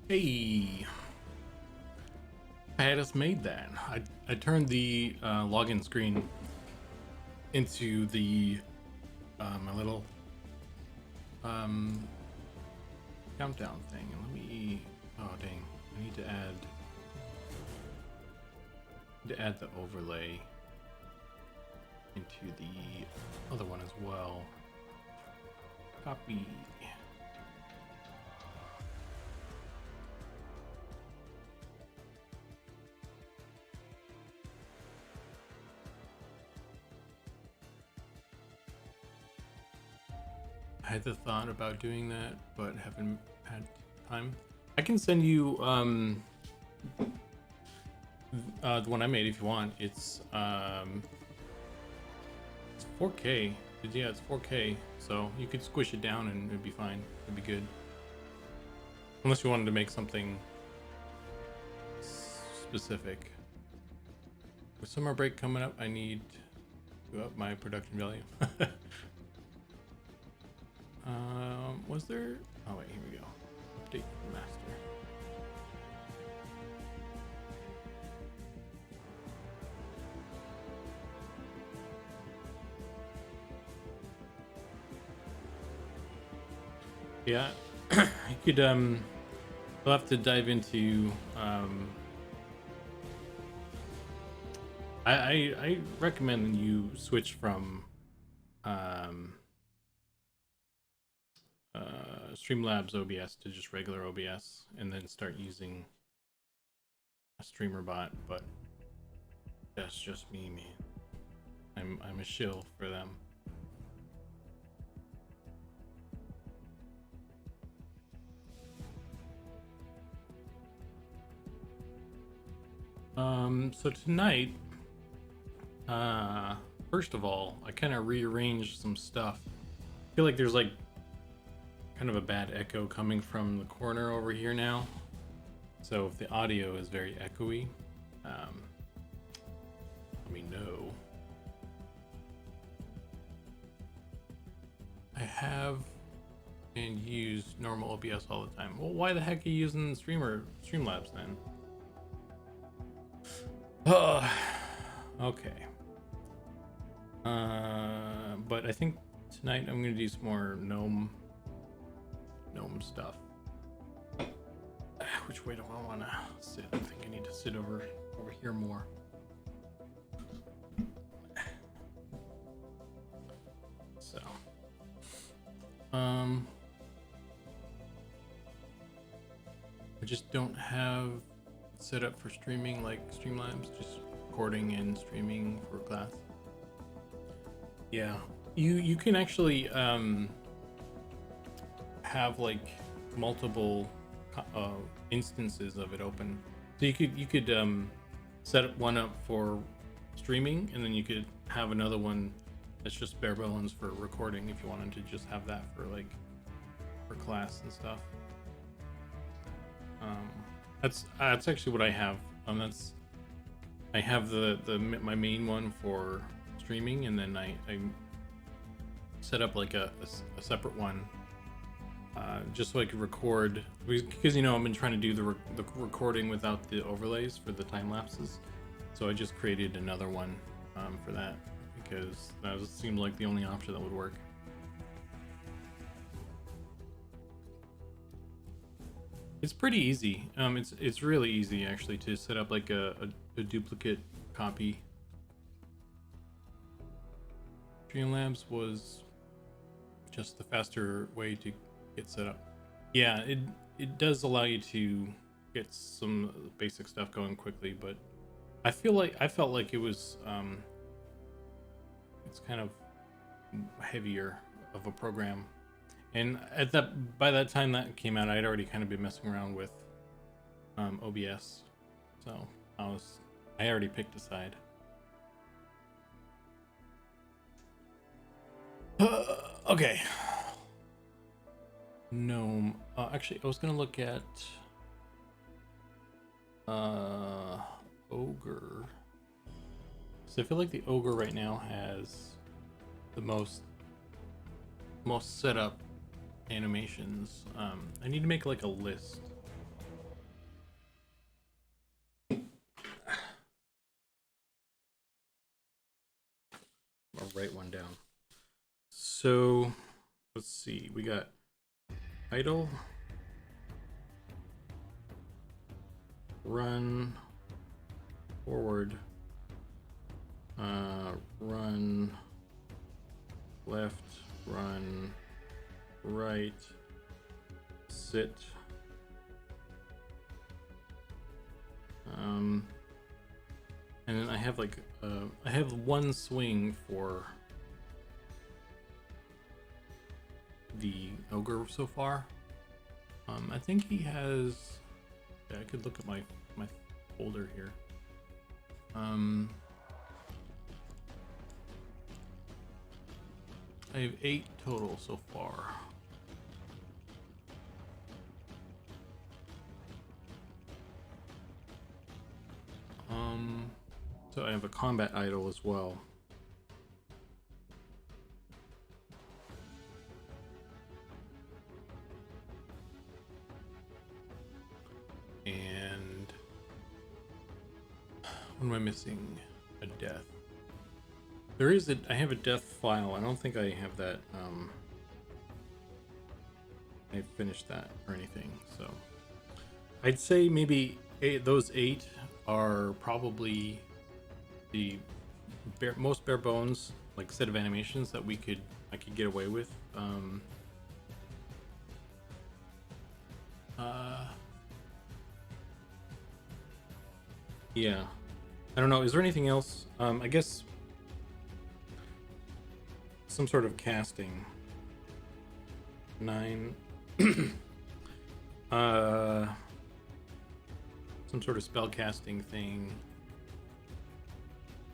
Hey, I had us made that. I turned the login screen into the my little um, countdown thing, and let me. Oh dang! I need to add the overlay into the other one as well. Copy. I had the thought about doing that, but haven't had time. I can send you the one I made if you want. It's 4K. Yeah, it's 4K, so you could squish it down and it'd be fine. It'd be good. Unless you wanted to make something specific. With summer break coming up, I need to up my production value. Was there? Oh wait, here we go. Update the master. Yeah, you could we'll have to dive into I recommend you switch from Streamlabs OBS to just regular OBS, and then start using a streamer bot. But that's just me, man. I'm a shill for them. So tonight, first of all, I kind of rearranged some stuff. I feel like there's like kind of a bad echo coming from the corner over here now. So if the audio is very echoey, let me know. I have and use normal OBS all the time. Well, why the heck are you using Streamlabs then? Okay. But I think tonight I'm gonna do some more Gnome stuff. Which way do I want to sit? I think I need to sit over here more. So, I just don't have it set up for streaming like Streamlabs, just recording and streaming for class. Yeah, you can actually have like multiple instances of it open, so you could set one up for streaming, and then you could have another one that's just bare bones for recording if you wanted to just have that for like for class and stuff. That's actually what I have. I have my main one for streaming, and then I set up like a separate one just so I could record, because I've been trying to do the recording without the overlays for the time lapses. So I just created another one for that, because that seemed like the only option that would work. It's pretty easy. It's really easy actually to set up like a duplicate copy. Streamlabs was just the faster way to get set up. Yeah, it does allow you to get some basic stuff going quickly, but I felt like it was it's kind of heavier of a program. And by that time that came out, I'd already kind of been messing around with OBS, so I already picked a side. Okay. Gnome. Actually, I was gonna look at Ogre. So I feel like the Ogre right now has the most set up animations. I need to make like a list write one down. So let's see. We got idle, run, forward, run, left, run, right, sit. And then I have like I have one swing for the ogre so far. I think he has. Yeah, I could look at my folder here. I have 8 total so far. So I have a combat idol as well. And what am I missing? A death. There is a, I have a death file. I don't think I have that, I finished that or anything. So I'd say maybe those 8 are probably the most bare bones like set of animations that I could get away with. Yeah, I don't know. Is there anything else? I guess some sort of casting. 9. Some sort of spell casting thing.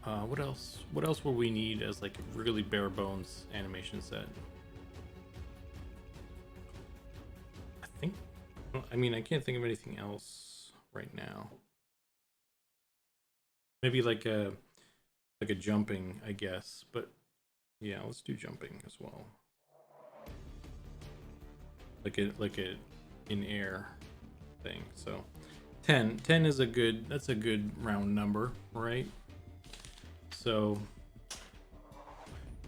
What else? What else will we need as like a really bare bones animation set? I mean, I can't think of anything else right now. Maybe like a jumping, I guess. But yeah, let's do jumping as well. Like a in air thing. So 10 is that's a good round number, right? So,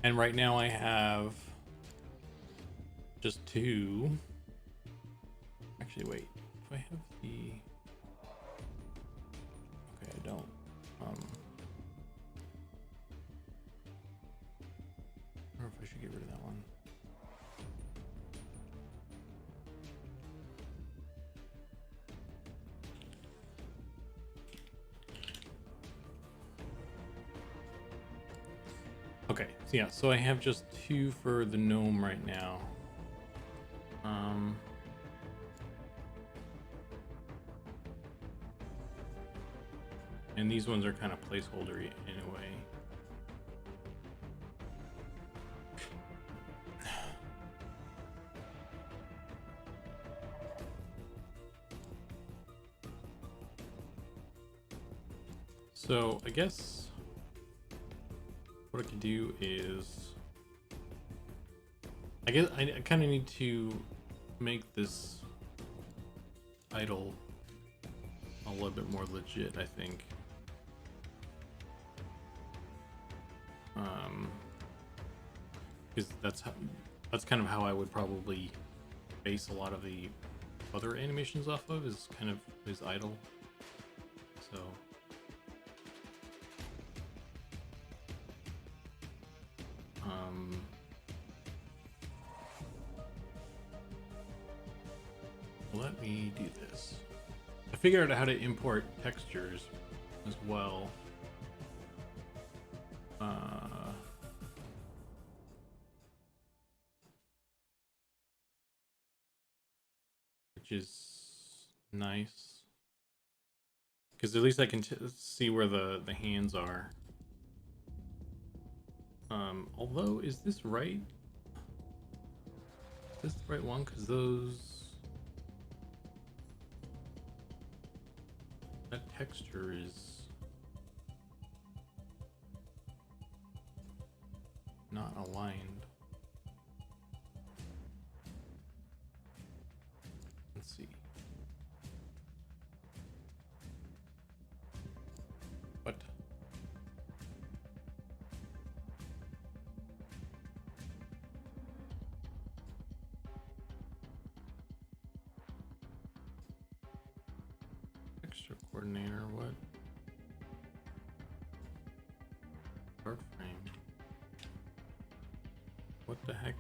and right now I have just 2. Actually, wait. If I have the, okay, I don't. I don't know if I should get rid of that one. Okay, so yeah, so I have just 2 for the gnome right now. And these ones are kind of placeholdery anyway. So I guess what I could do is, I guess I kind of need to make this idol a little bit more legit, I think. Because that's kind of how I would probably base a lot of the other animations off of, is kind of his idol. So let me do this. I figured out how to import textures as well. Which is nice, because at least I can see where the hands are. Although, is this right? Is this the right one? Because that texture is not aligned. Let's see. What? Texture coordinator, what? Start frame. What the heck?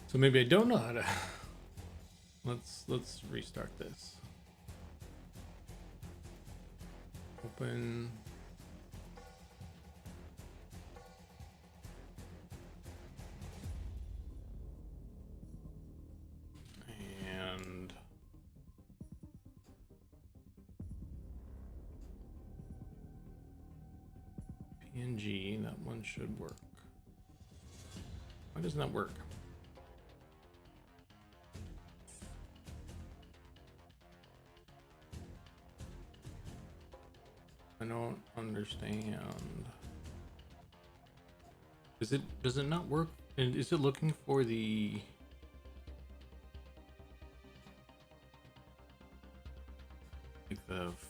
So maybe I don't know how to. Let's restart this. Open. And PNG, that one should work. Why doesn't that work? I don't understand. Does it not work? And is it looking for the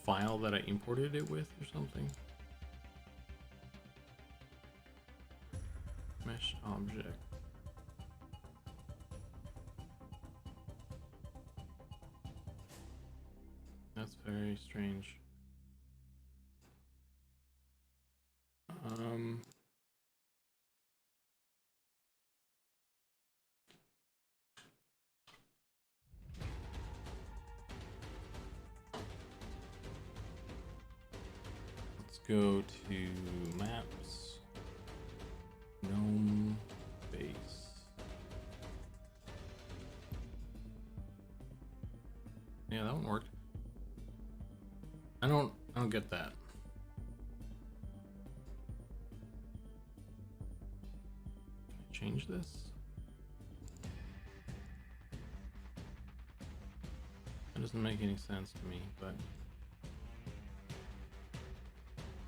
file that I imported it with or something? Mesh object. That's very strange. Let's go to maps, Gnome base. Yeah, that one worked. I don't get that. Change this. That doesn't make any sense to me, but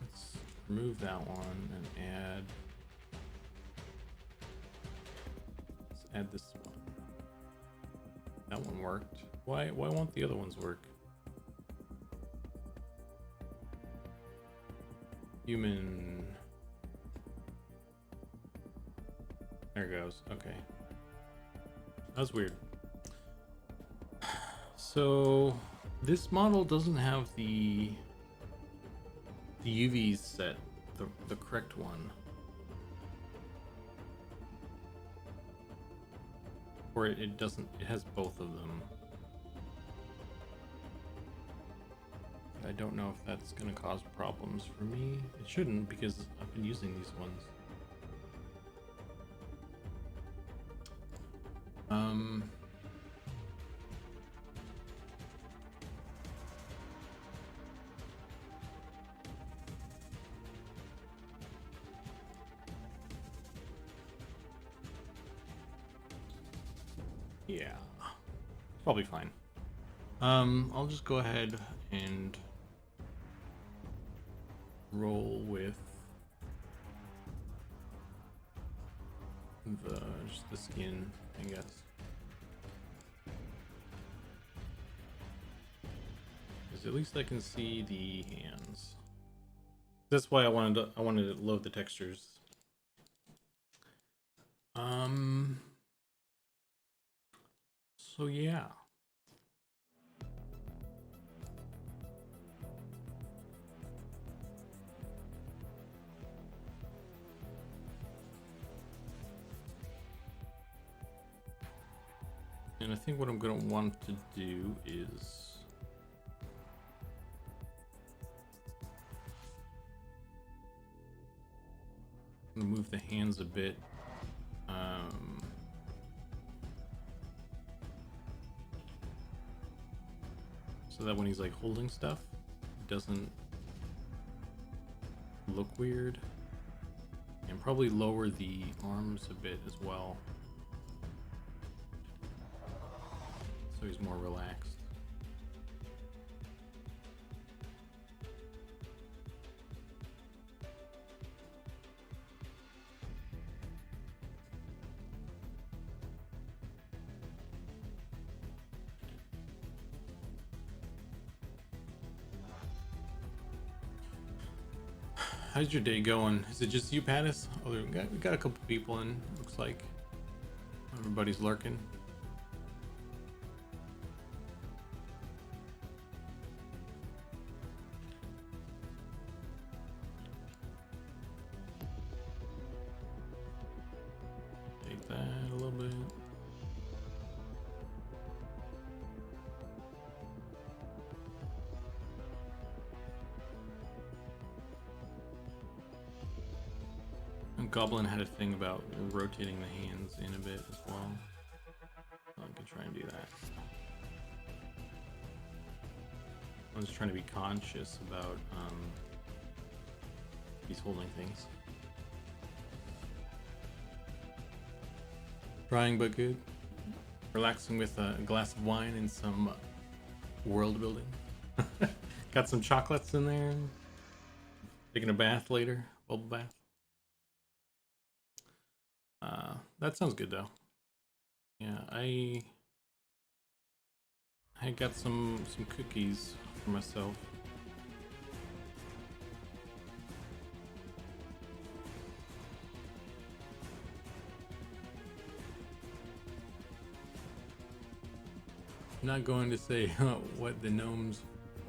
let's remove that one and let's add this one. That one worked. Why won't the other ones work? Human. There it goes. Okay. That's weird. So this model doesn't have the UVs set, the correct one. Or it doesn't, it has both of them. I don't know if that's gonna cause problems for me. It shouldn't, because I've been using these ones. Yeah, probably fine. I'll just go ahead and roll with just the skin, I guess. Because at least I can see the hands. That's why I wanted to load the textures. So yeah. And I think what I'm going to want to do is move the hands a bit. So that when he's like holding stuff, it doesn't look weird. And probably lower the arms a bit as well, so he's more relaxed. How's your day going? Is it just you, Pattis? Oh, we got a couple people in. Looks like everybody's lurking. bit. And Goblin had a thing about rotating the hands in a bit as well. I could try and do that. I was trying to be conscious about he's holding things. Trying but good. Relaxing with a glass of wine and some world building. Got some chocolates in there. Taking a bath later. Bubble bath. That sounds good though. Yeah, I got some cookies for myself. I'm not going to say what the gnome's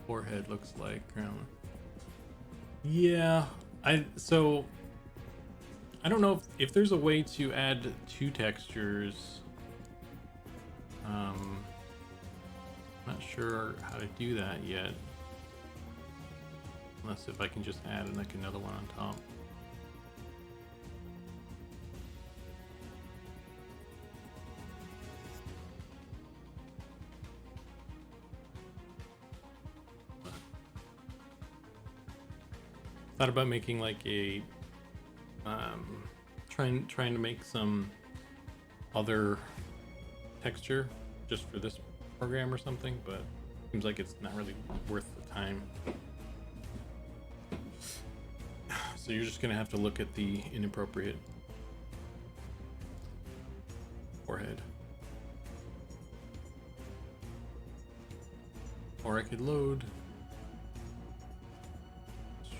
forehead looks like currently. Yeah, I don't know if there's a way to add two textures. Not sure how to do that yet. Unless if I can just add like another one on top. Thought about making like a trying to make some other texture just for this program or something, but seems like it's not really worth the time. So you're just gonna have to look at the inappropriate forehead. Or I could load. Okay.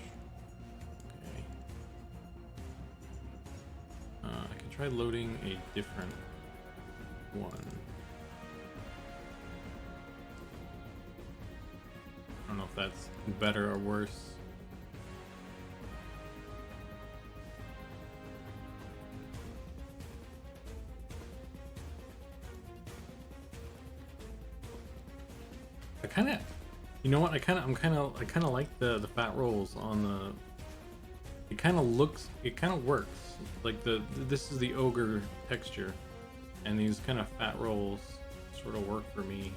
I can try loading a different one. I don't know if that's better or worse. I kind of, you know what? I kind of like the fat rolls on the. It kind of works. Like this is the ogre texture, and these kind of fat rolls sort of work for me,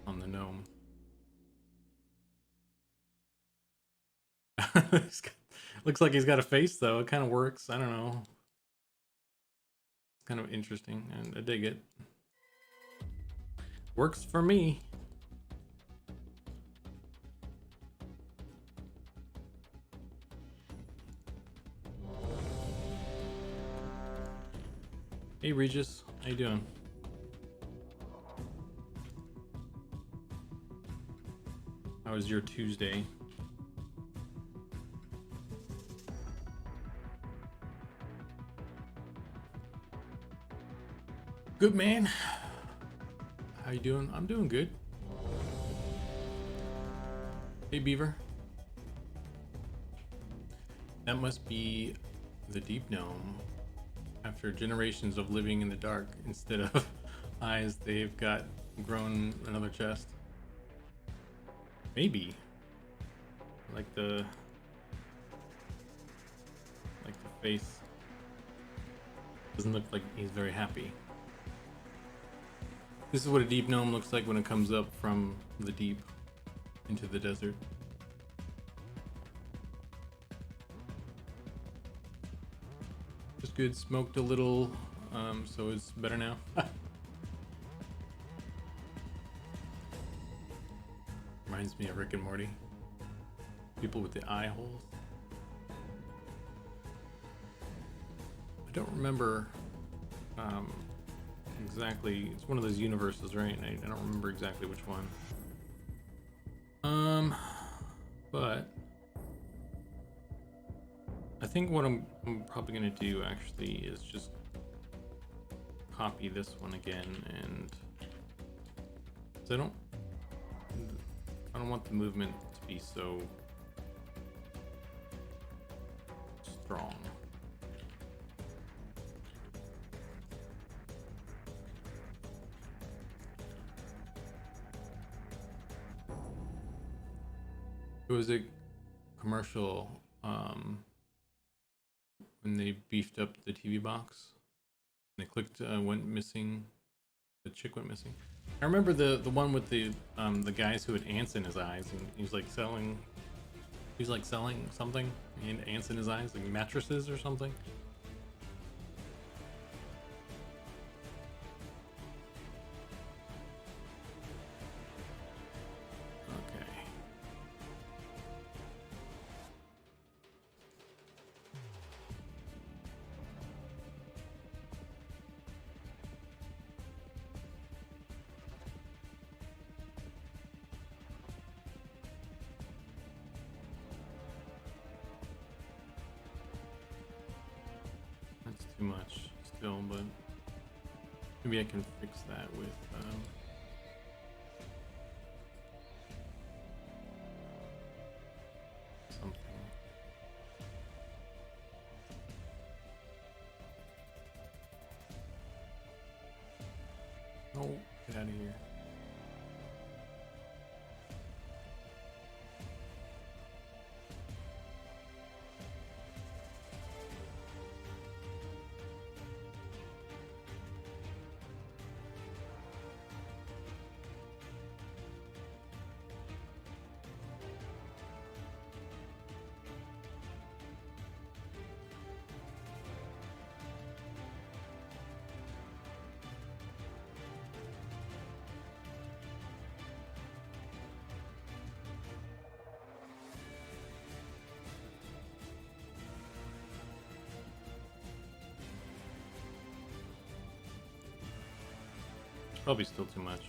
on the gnome. Looks like he's got a face though. It kind of works. I don't know. It's kind of interesting, and I dig it. Works for me. Hey Regis, how you doing? How was your Tuesday? Good, man. How you doing? I'm doing good. Hey Beaver. That must be the deep gnome. After generations of living in the dark, instead of eyes, they've got grown another chest. Maybe. Like the face. Doesn't look like he's very happy. This is what a deep gnome looks like when it comes up from the deep into the desert. Just good. Smoked a little, so it's better now. Reminds me of Rick and Morty. People with the eye holes. I don't remember exactly. It's one of those universes, right? I don't remember exactly which one. But I think what I'm probably gonna do actually is just copy this one again, and I don't want the movement to be so strong. It was a commercial when they beefed up the TV box. And they clicked went missing. The chick went missing. I remember the one with the guys who had ants in his eyes, and he was like selling something. He had ants in his eyes, like mattresses or something. Okay. That's too much still, but maybe I can fix that with something. Oh, get out of here. Probably still too much.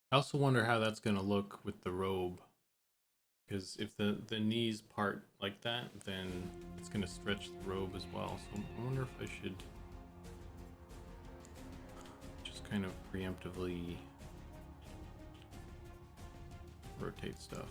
I also wonder how that's going to look with the robe. Because if the knees part like that, then it's going to stretch the robe as well. So I wonder if I should just kind of preemptively rotate stuff.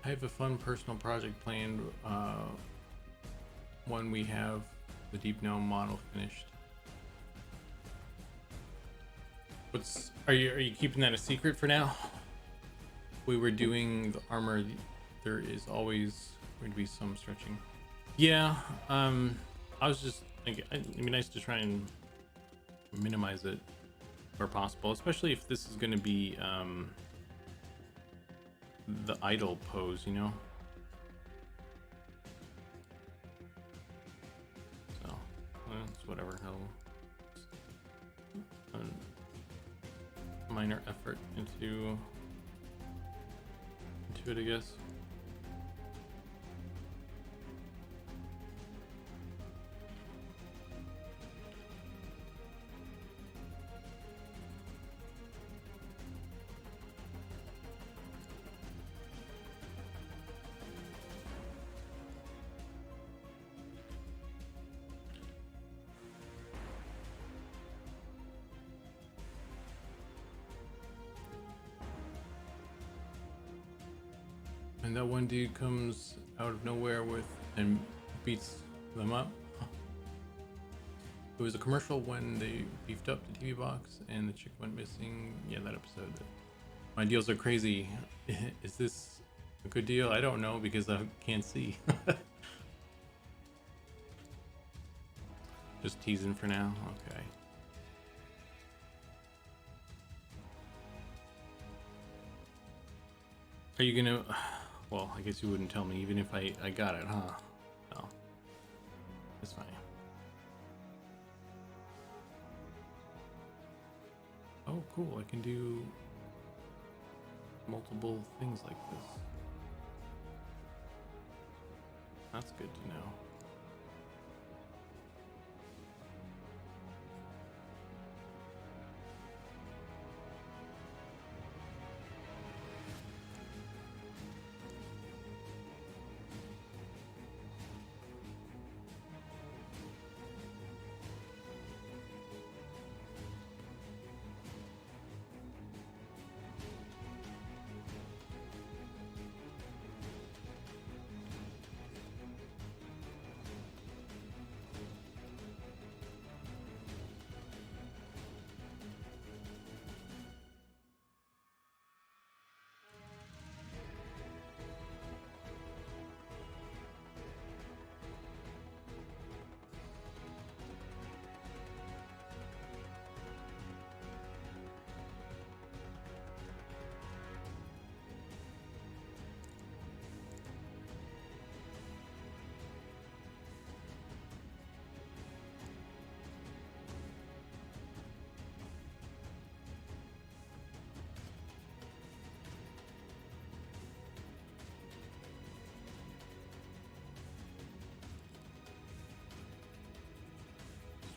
I have a fun personal project planned. When we have the Deep Gnome model finished. Are you keeping that a secret for now? We were doing the armor. There is always going to be some stretching. Yeah. I was just thinking it'd be nice to try and minimize it where possible, especially if this is going to be the idle pose, you know. So it's whatever. A minor effort into it, I guess. And that one dude comes out of nowhere and beats them up. It was a commercial when they beefed up the TV box and the chick went missing. Yeah, that episode. My deals are crazy. Is this a good deal? I don't know because I can't see. Just teasing for now. Okay. Are you gonna... Well, I guess you wouldn't tell me even if I got it, huh? No. It's fine. Oh, cool! I can do multiple things like this. That's good to know.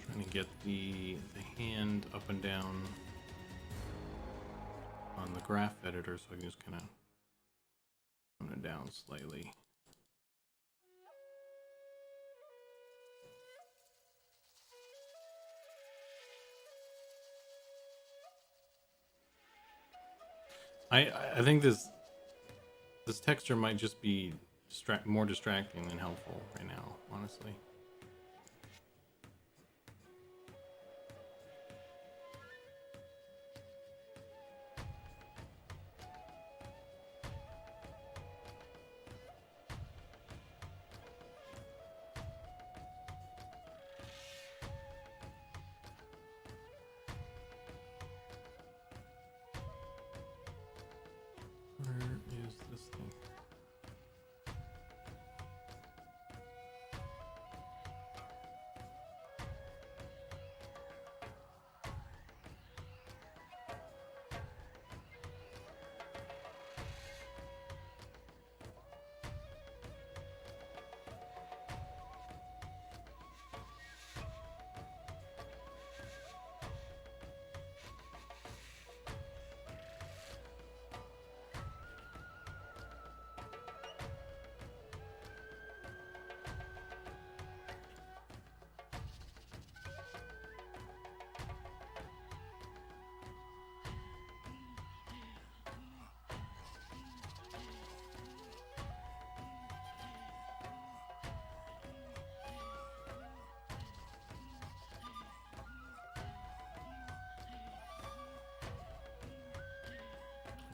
Trying to get the hand up and down on the graph editor, so I can just kind of tone it down slightly. I think this texture might just be more distracting than helpful right now, honestly. Where is this thing?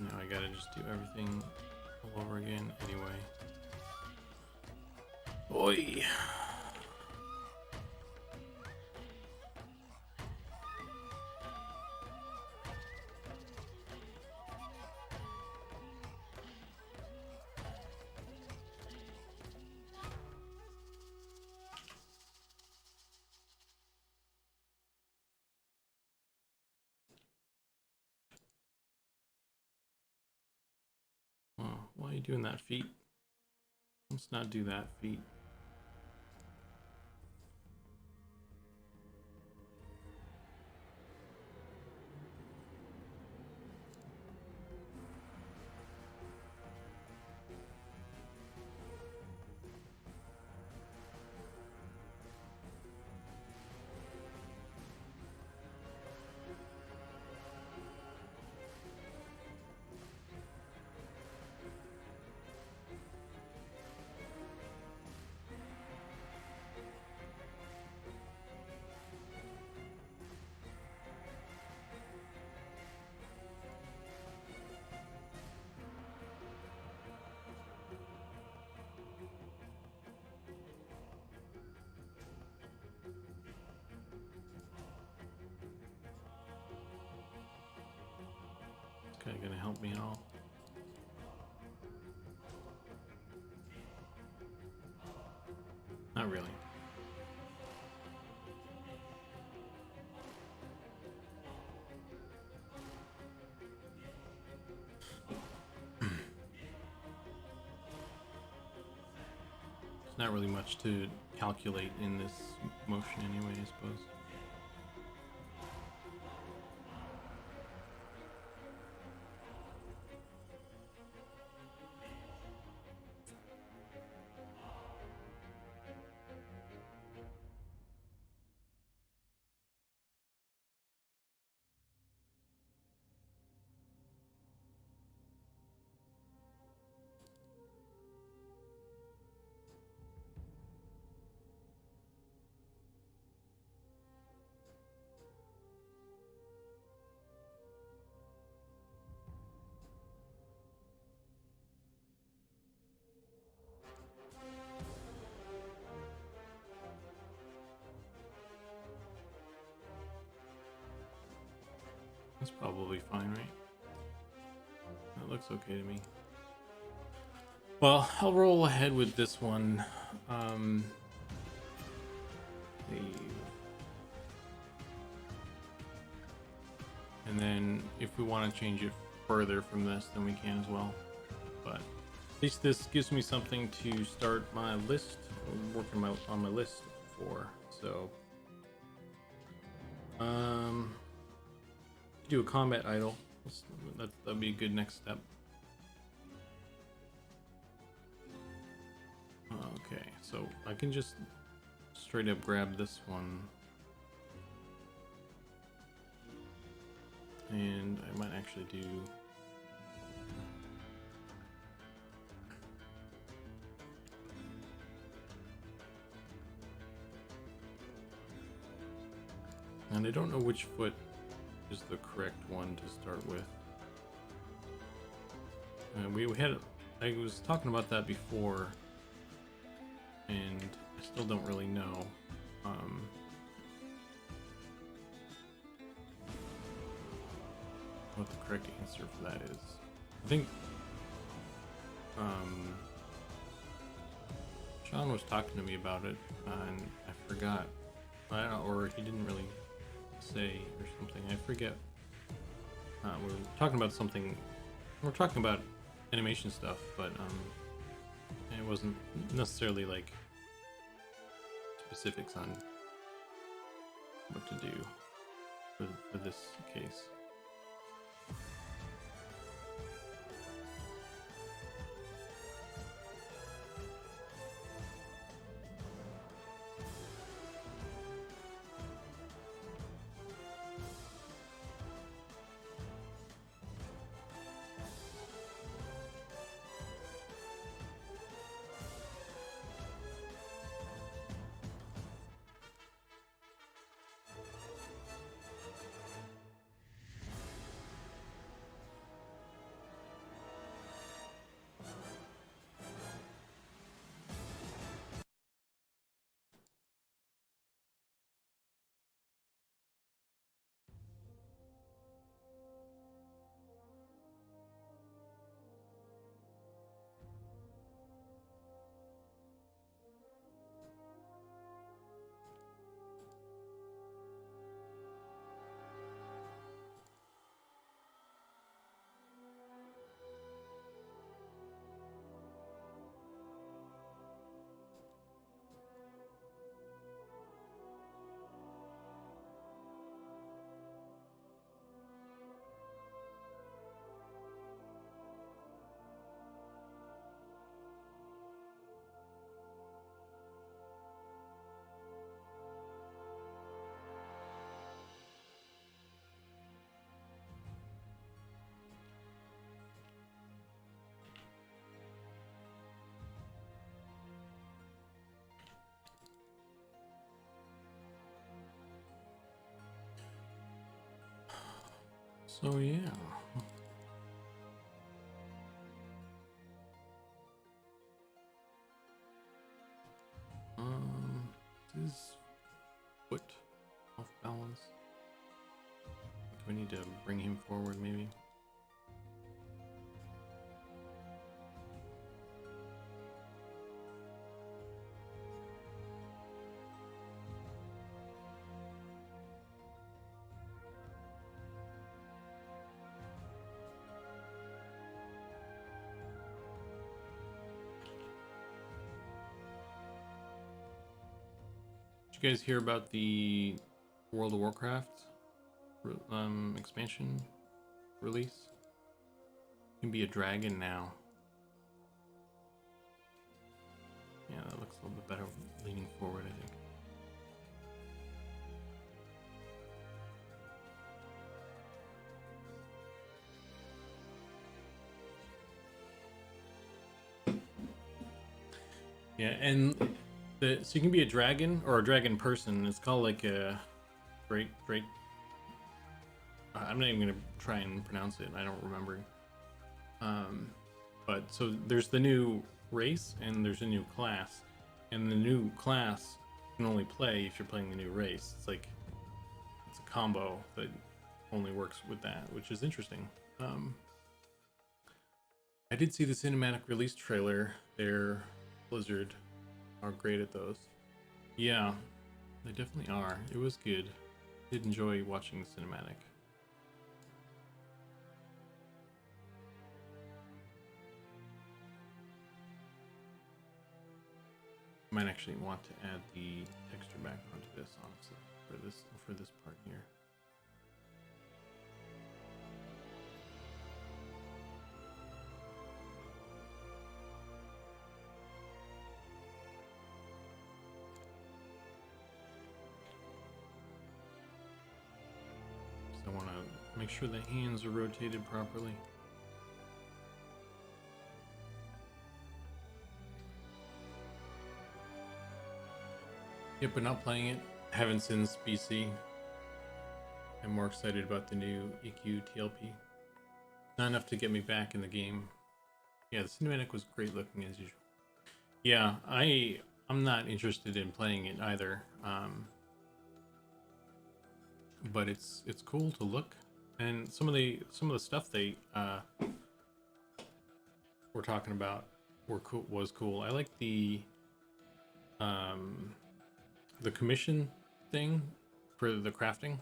Now I gotta just do everything all over again anyway. Oi! Why are you doing that, feet? Let's not do that, feet. This guy gonna help me at all? Not really. not really much to calculate in this motion anyway, I suppose. That's probably fine, right? That looks okay to me. Well, I'll roll ahead with this one. Save. And then if we want to change it further from this, then we can as well. But at least this gives me something to start my list, working on my list for. So, do a combat idol. That'd be a good next step. Okay, so I can just straight up grab this one, and I might actually do and I don't know which foot is the correct one to start with. We had, I was talking about that before, and I still don't really know. What the correct answer for that is. I think Sean was talking to me about it, and I forgot. I don't know, or he didn't really say or something. I forget. We're talking about something. We're talking about animation stuff, but it wasn't necessarily like specifics on what to do for this case. So yeah. Is foot off balance? Do I need to bring him forward maybe? Did you guys hear about the World of Warcraft expansion release? You can be a dragon now. Yeah, that looks a little bit better leaning forward, I think. Yeah, and so you can be a dragon or a dragon person. It's called like a Drake. I'm not even gonna try and pronounce it. I don't remember. But so there's the new race and there's a new class, and the new class you can only play if you're playing the new race. It's a combo that only works with that, which is interesting. I did see the cinematic release trailer. Blizzard are great at those. Yeah, they definitely are. It was good. Did enjoy watching the cinematic. Might actually want to add the texture back onto this, honestly, for this part here. So I want to make sure the hands are rotated properly. Yep, but not playing it. Haven't since BC. I'm more excited about the new EQ TLP. Not enough to get me back in the game. Yeah, the cinematic was great looking as usual. Yeah, I'm not interested in playing it either. But it's cool to look, and some of the stuff they were talking about was cool. I like the commission thing for the crafting,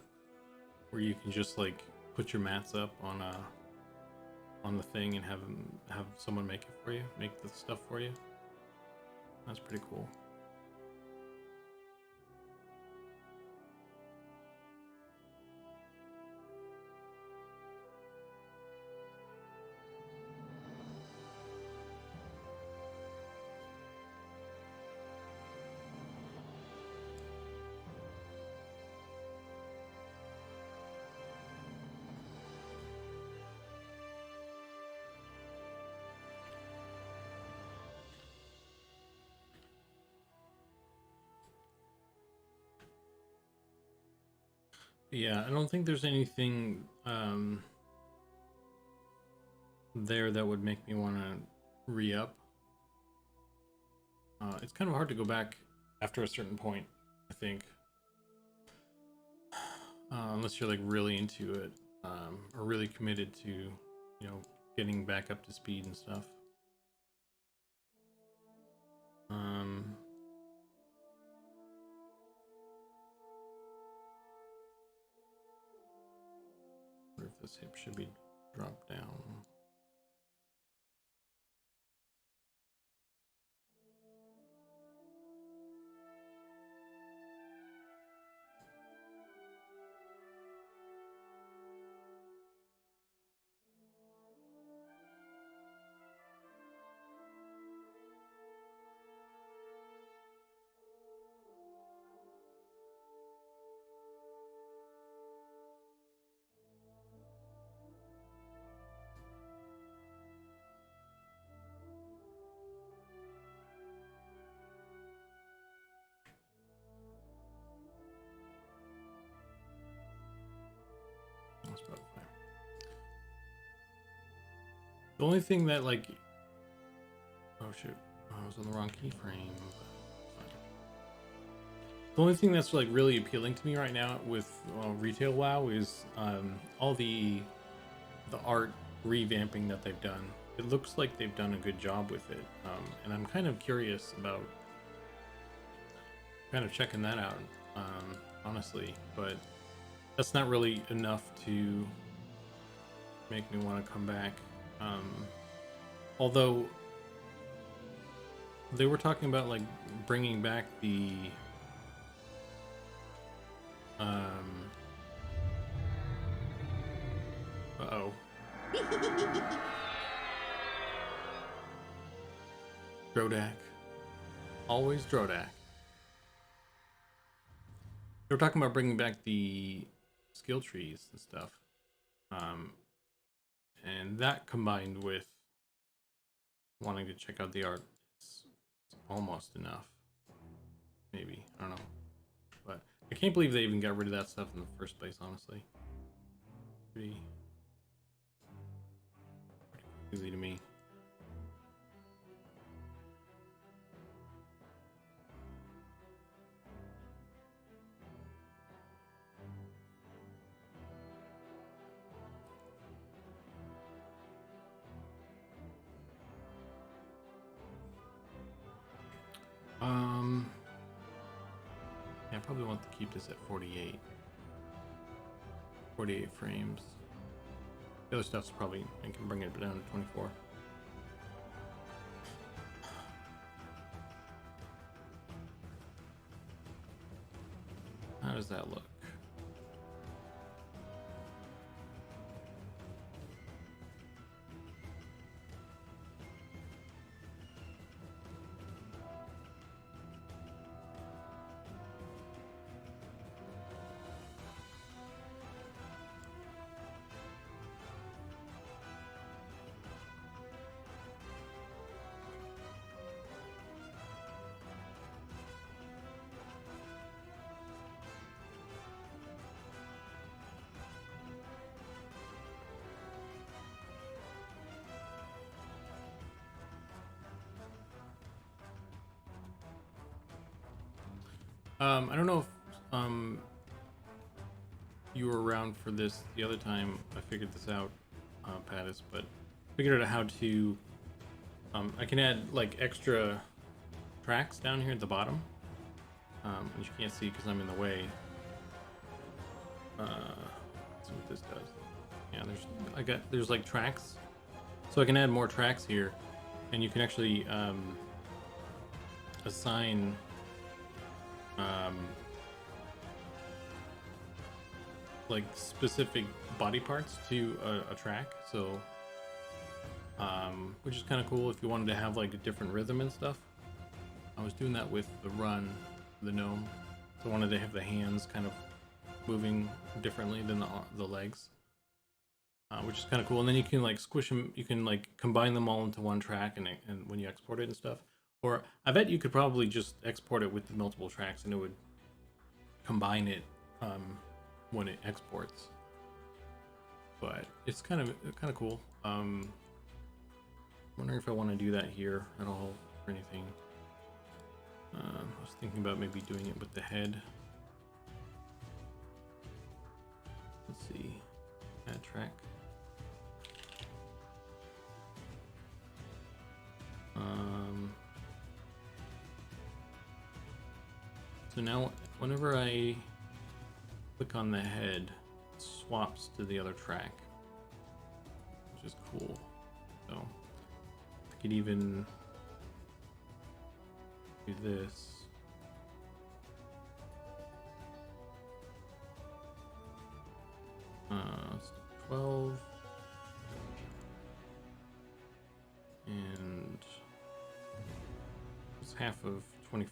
where you can just like put your mats up on the thing and have someone make it for you, make the stuff for you. That's pretty cool. Yeah, I don't think there's anything there that would make me want to re-up. It's kind of hard to go back after a certain point, I think. Unless you're like really into it, or really committed to, getting back up to speed and stuff. Wonder if this hip should be dropped down. That's probably fine. The only thing that like, oh shoot, I was on the wrong keyframe. The only thing that's like really appealing to me right now with retail WoW is all the art revamping that they've done. It looks like they've done a good job with it, and I'm kind of curious about kind of checking that out, honestly. But that's not really enough to make me want to come back. Although they were talking about like bringing back the Uh-oh. Drodak. Always Drodak. They were talking about bringing back the skill trees and stuff. And that combined with wanting to check out the art, it's almost enough. Maybe. I don't know. But I can't believe they even got rid of that stuff in the first place, honestly. Pretty easy to me. Yeah, I probably want to keep this at 48. 48 frames. The other stuff's probably, I can bring it down to 24. How does that look? I don't know if you were around for this the other time I figured this out, Pattis, but figured out how to I can add like extra tracks down here at the bottom, which you can't see because I'm in the way. Let's see what this does. Yeah, there's like tracks, so I can add more tracks here, and you can actually assign like specific body parts to a track, so which is kind of cool if you wanted to have like a different rhythm and stuff. I was doing that with the run, the gnome, so I wanted to have the hands kind of moving differently than the legs, which is kind of cool. And then you can like squish them, you can like combine them all into one track, and when you export it and stuff. Or I bet you could probably just export it with the multiple tracks and it would combine it when it exports. But it's kind of cool. Wondering if I want to do that here at all or anything. I was thinking about maybe doing it with the head. Let's see. Add track. So now whenever I click on the head, it swaps to the other track, which is cool. So I could even do this. Let's do 12 and it's half of 20.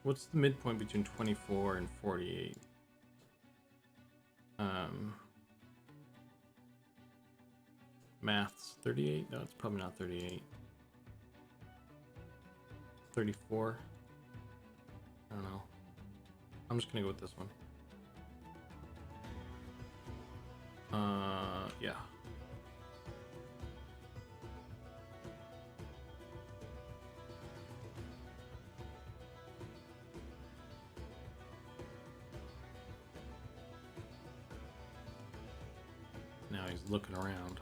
What's the midpoint between 24 and 48? Maths 38? No, it's probably not 38. 34? I don't know. I'm just gonna go with this one. Yeah. Now he's looking around.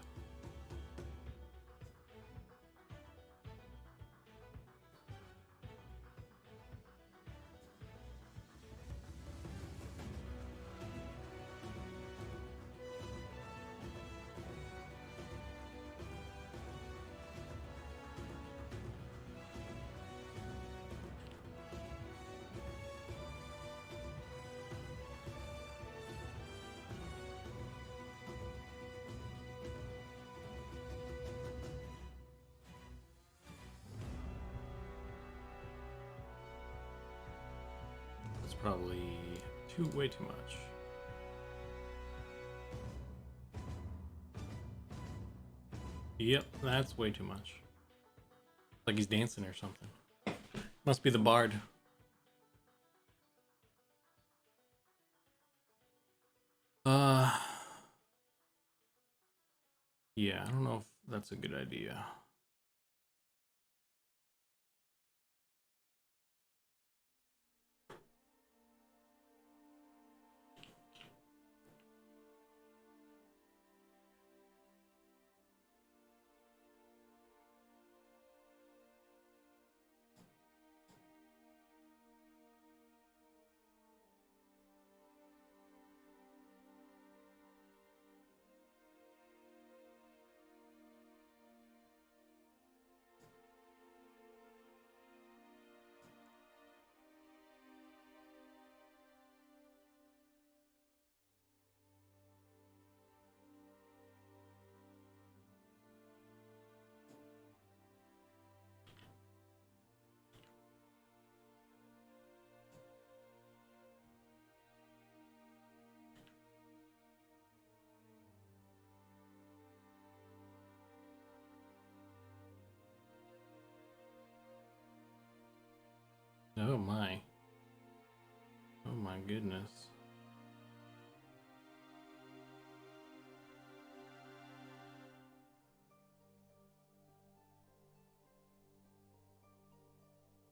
probably way too much. Yep, that's way too much. Like he's dancing or something. Must be the bard. Yeah, I don't know if that's a good idea. Oh my. Oh my goodness.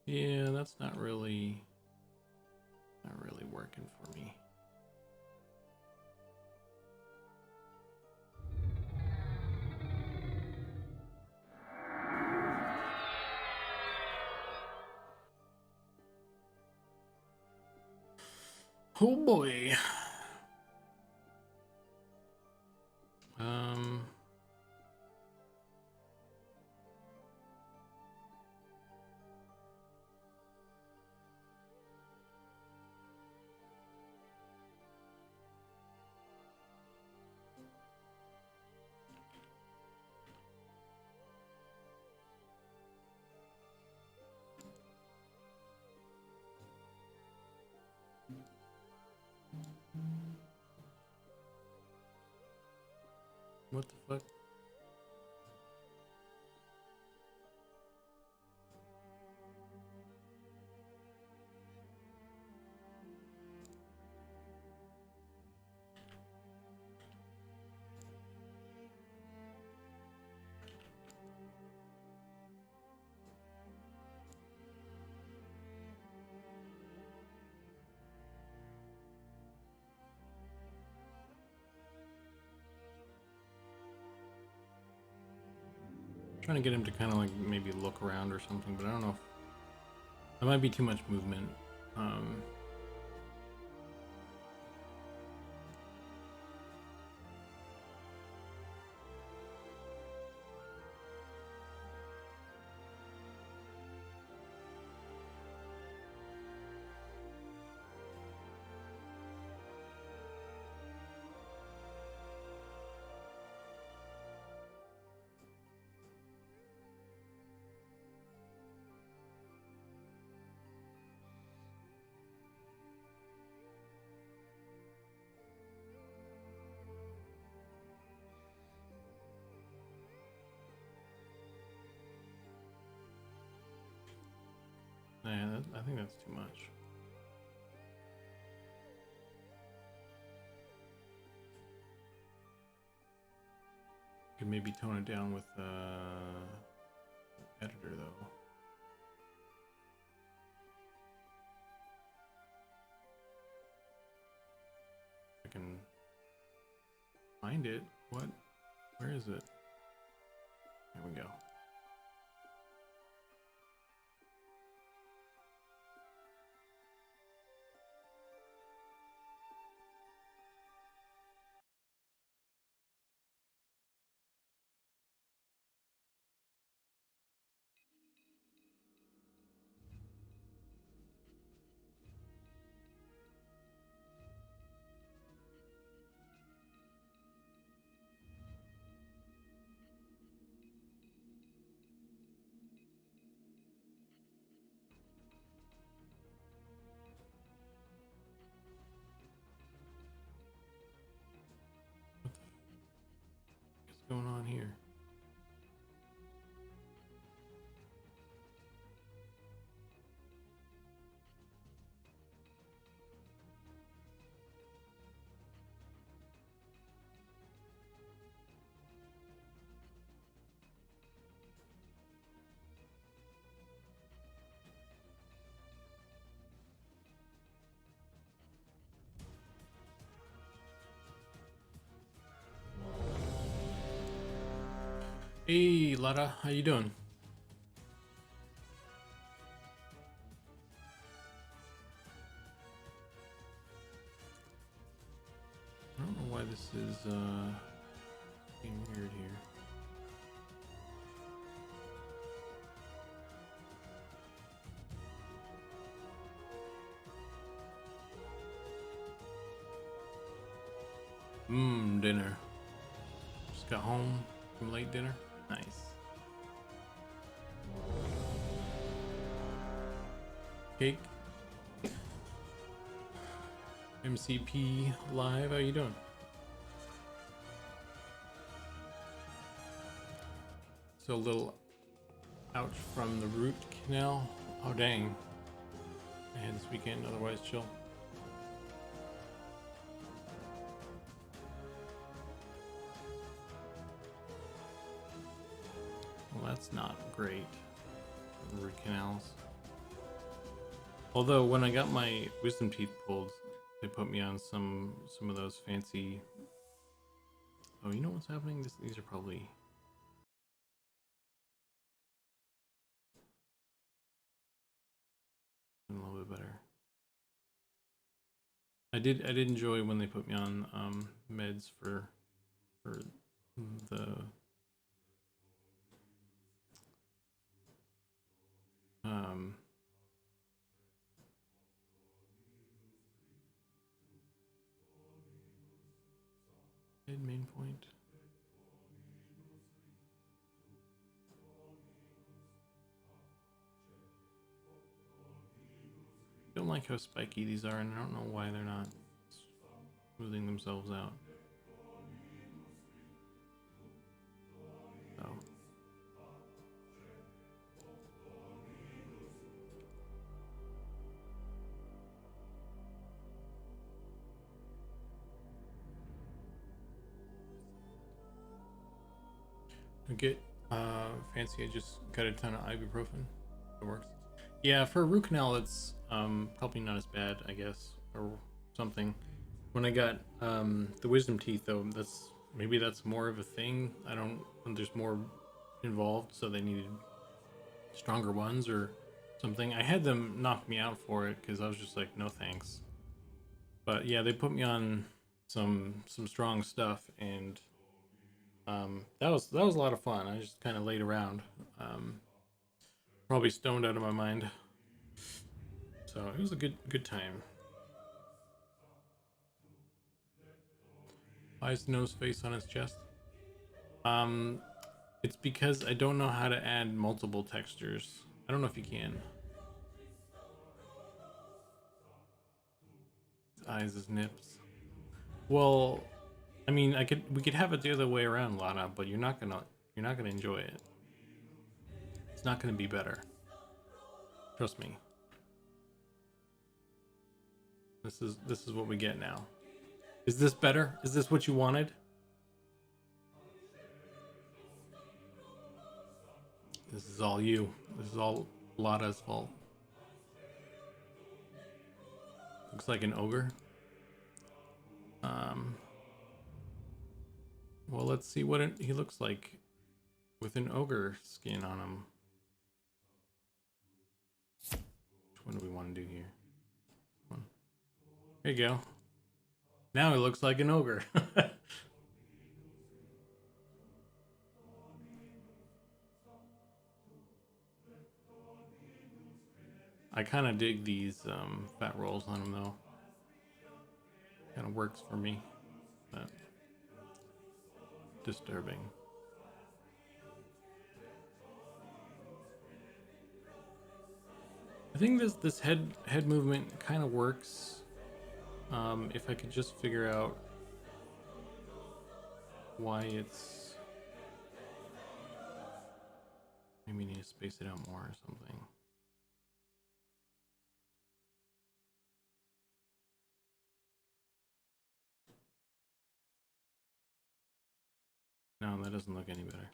Yeah, that's not really working for me. Oh boy. What the fuck? Trying to get him to kind of like maybe look around or something, but I don't know if that might be too much movement. Yeah, I think that's too much. Could maybe tone it down with editor though. I can find it. What? Where is it? There we go. Hey, Lara, how you doing? I don't know why this is being weird here. Dinner. Just got home from late dinner. Nice. Cake. MCP live, how you doing? So a little ouch from the root canal. Oh dang. I had this weekend, otherwise chill. Well, that's not great. Root canals. Although when I got my wisdom teeth pulled, they put me on some of those fancy. Oh, you know what's happening? These are probably. A little bit better. I did enjoy when they put me on meds for the main point. I don't like how spiky these are, and I don't know why they're not smoothing themselves out. So. I get fancy. I just got a ton of ibuprofen. It works. Yeah, for a root canal, it's probably not as bad, I guess, or something. When I got the wisdom teeth, though, maybe that's more of a thing. I don't. There's more involved, so they needed stronger ones or something. I had them knock me out for it because I was just like, no thanks. But yeah, they put me on some strong stuff, and that was a lot of fun. I just kind of laid around, probably stoned out of my mind. So it was a good time. Why is Nose face on his chest? It's because I don't know how to add multiple textures. I don't know if you can. His eyes, his nips. Well, I mean, we could have it the other way around, Lana, but you're not gonna enjoy it. It's not gonna be better. Trust me. This is what we get now. Is this better? Is this what you wanted? This is all you. This is all Lada's fault. Looks like an ogre. Well, let's see what he looks like with an ogre skin on him. Which one do we want to do here? There you go. Now he looks like an ogre. I kind of dig these fat rolls on him though. Kind of works for me, but disturbing. I think this head movement kind of works. If I could just figure out why it's, maybe need to space it out more or something. No, that doesn't look any better.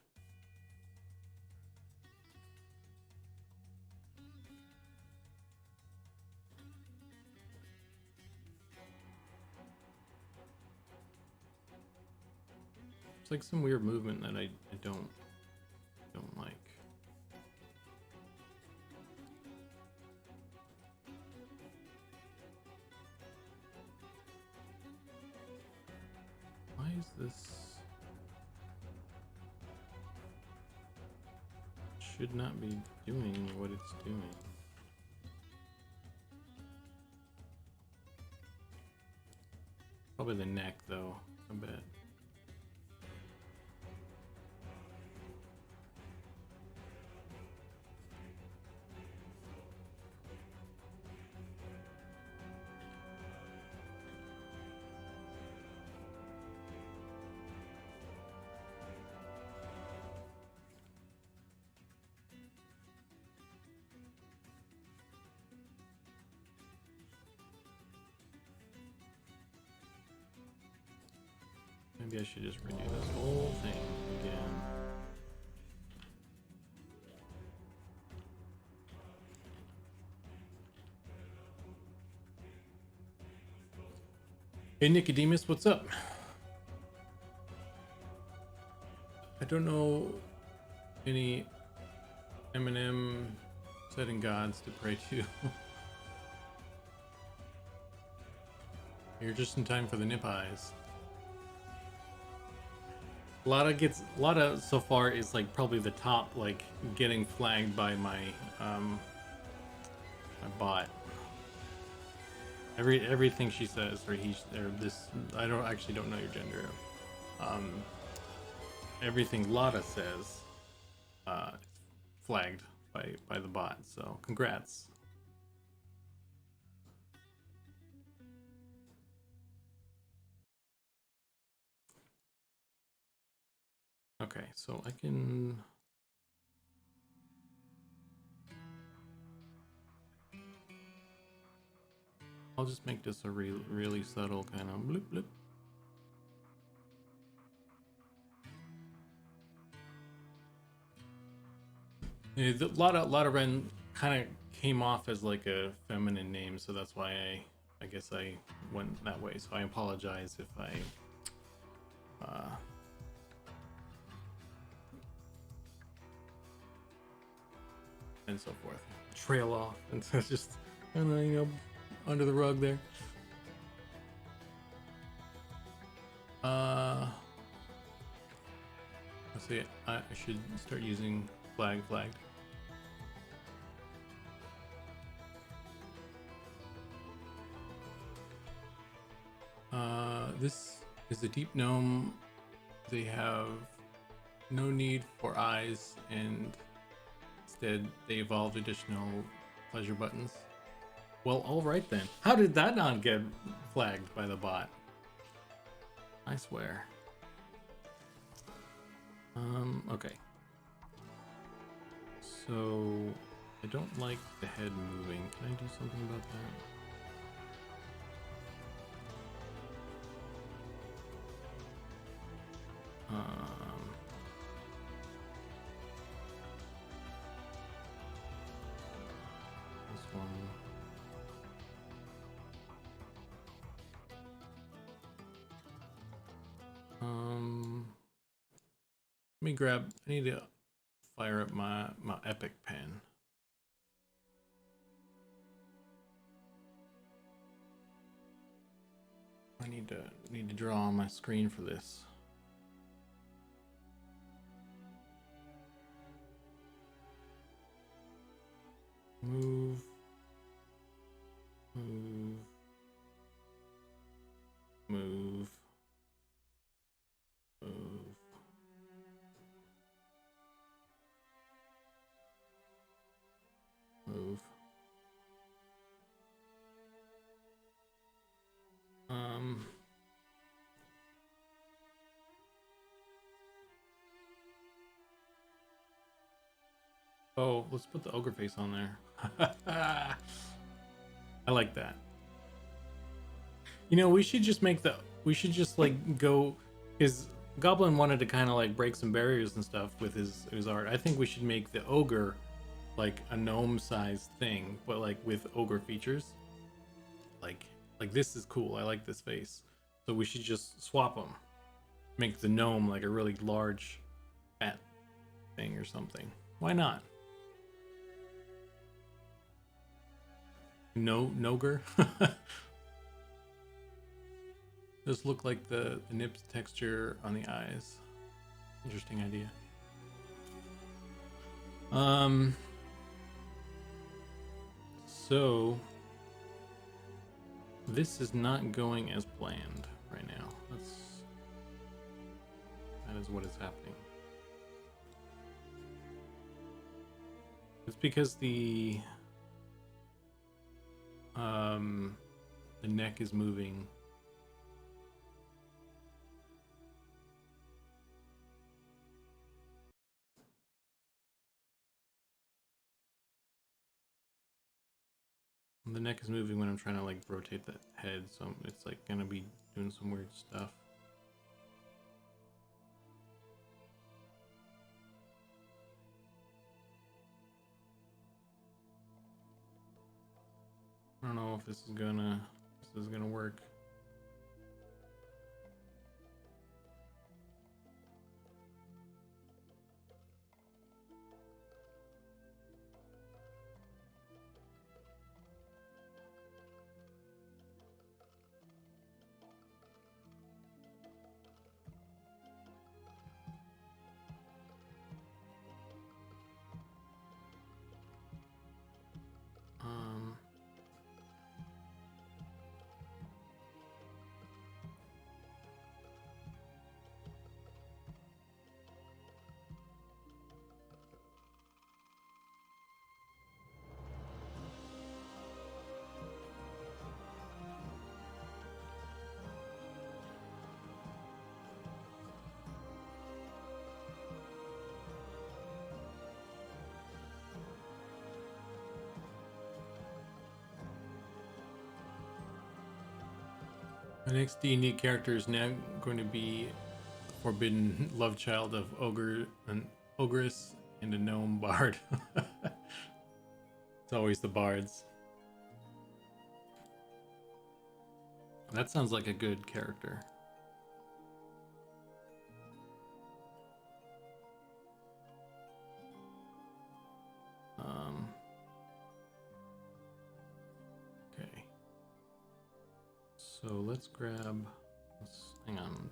It's like some weird movement that I don't don't like. Why is this? Should not be doing what it's doing. Probably the neck, though, I bet. Maybe I should just redo this whole thing again. Hey Nicodemus, what's up? I don't know any Eminem setting gods to pray to. You're just in time for the nip eyes. A lot of so far is like probably the top, like getting flagged by my my bot. Everything she says, or this, I don't know your gender. Everything Lotta says, flagged by the bot. So congrats. Okay, so I can. I'll just make this a really subtle kind of bloop bloop. Yeah, a lot of Ren kind of came off as like a feminine name, so that's why I guess I went that way. So I apologize if I and so forth trail off, and so it's just, I don't know, you know, under the rug there. Let's see, I should start using flagged. This is a deep gnome. They have no need for eyes, and instead they evolved additional pleasure buttons. Well, all right then. How did that not get flagged by the bot? I swear. Okay. So I don't like the head moving. Can I do something about that? This one. Let me grab, I need to fire up my epic pen. I need to draw on my screen for this. Move. Oh, let's put the ogre face on there. I like that. You know, we should just like go, because Goblin wanted to kind of like break some barriers and stuff with his art. I think we should make the ogre like a gnome sized thing, but like with ogre features. Like this is cool. I like this face. So we should just swap them. Make the gnome like a really large fat thing or something. Why not? No, Noger. Just look like the nips texture on the eyes. Interesting idea. So this is not going as planned right now. That is what is happening. It's because the neck is moving. The neck is moving when I'm trying to like rotate the head, so it's like gonna be doing some weird stuff. I don't know if this is gonna work. The next D&D character is now going to be a forbidden love child of an ogress and a gnome bard. It's always the bards. That sounds like a good character. Okay. So let's grab. Hang on.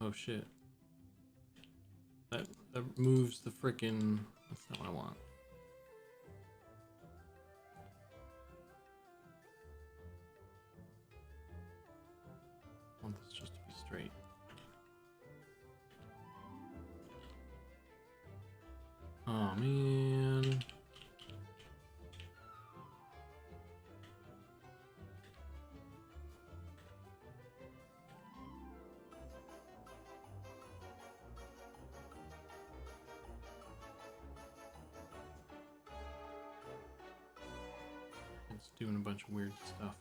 Oh shit. That moves the frickin'. That's not what I want. I want this just to be straight. Oh man. It's doing a bunch of weird stuff.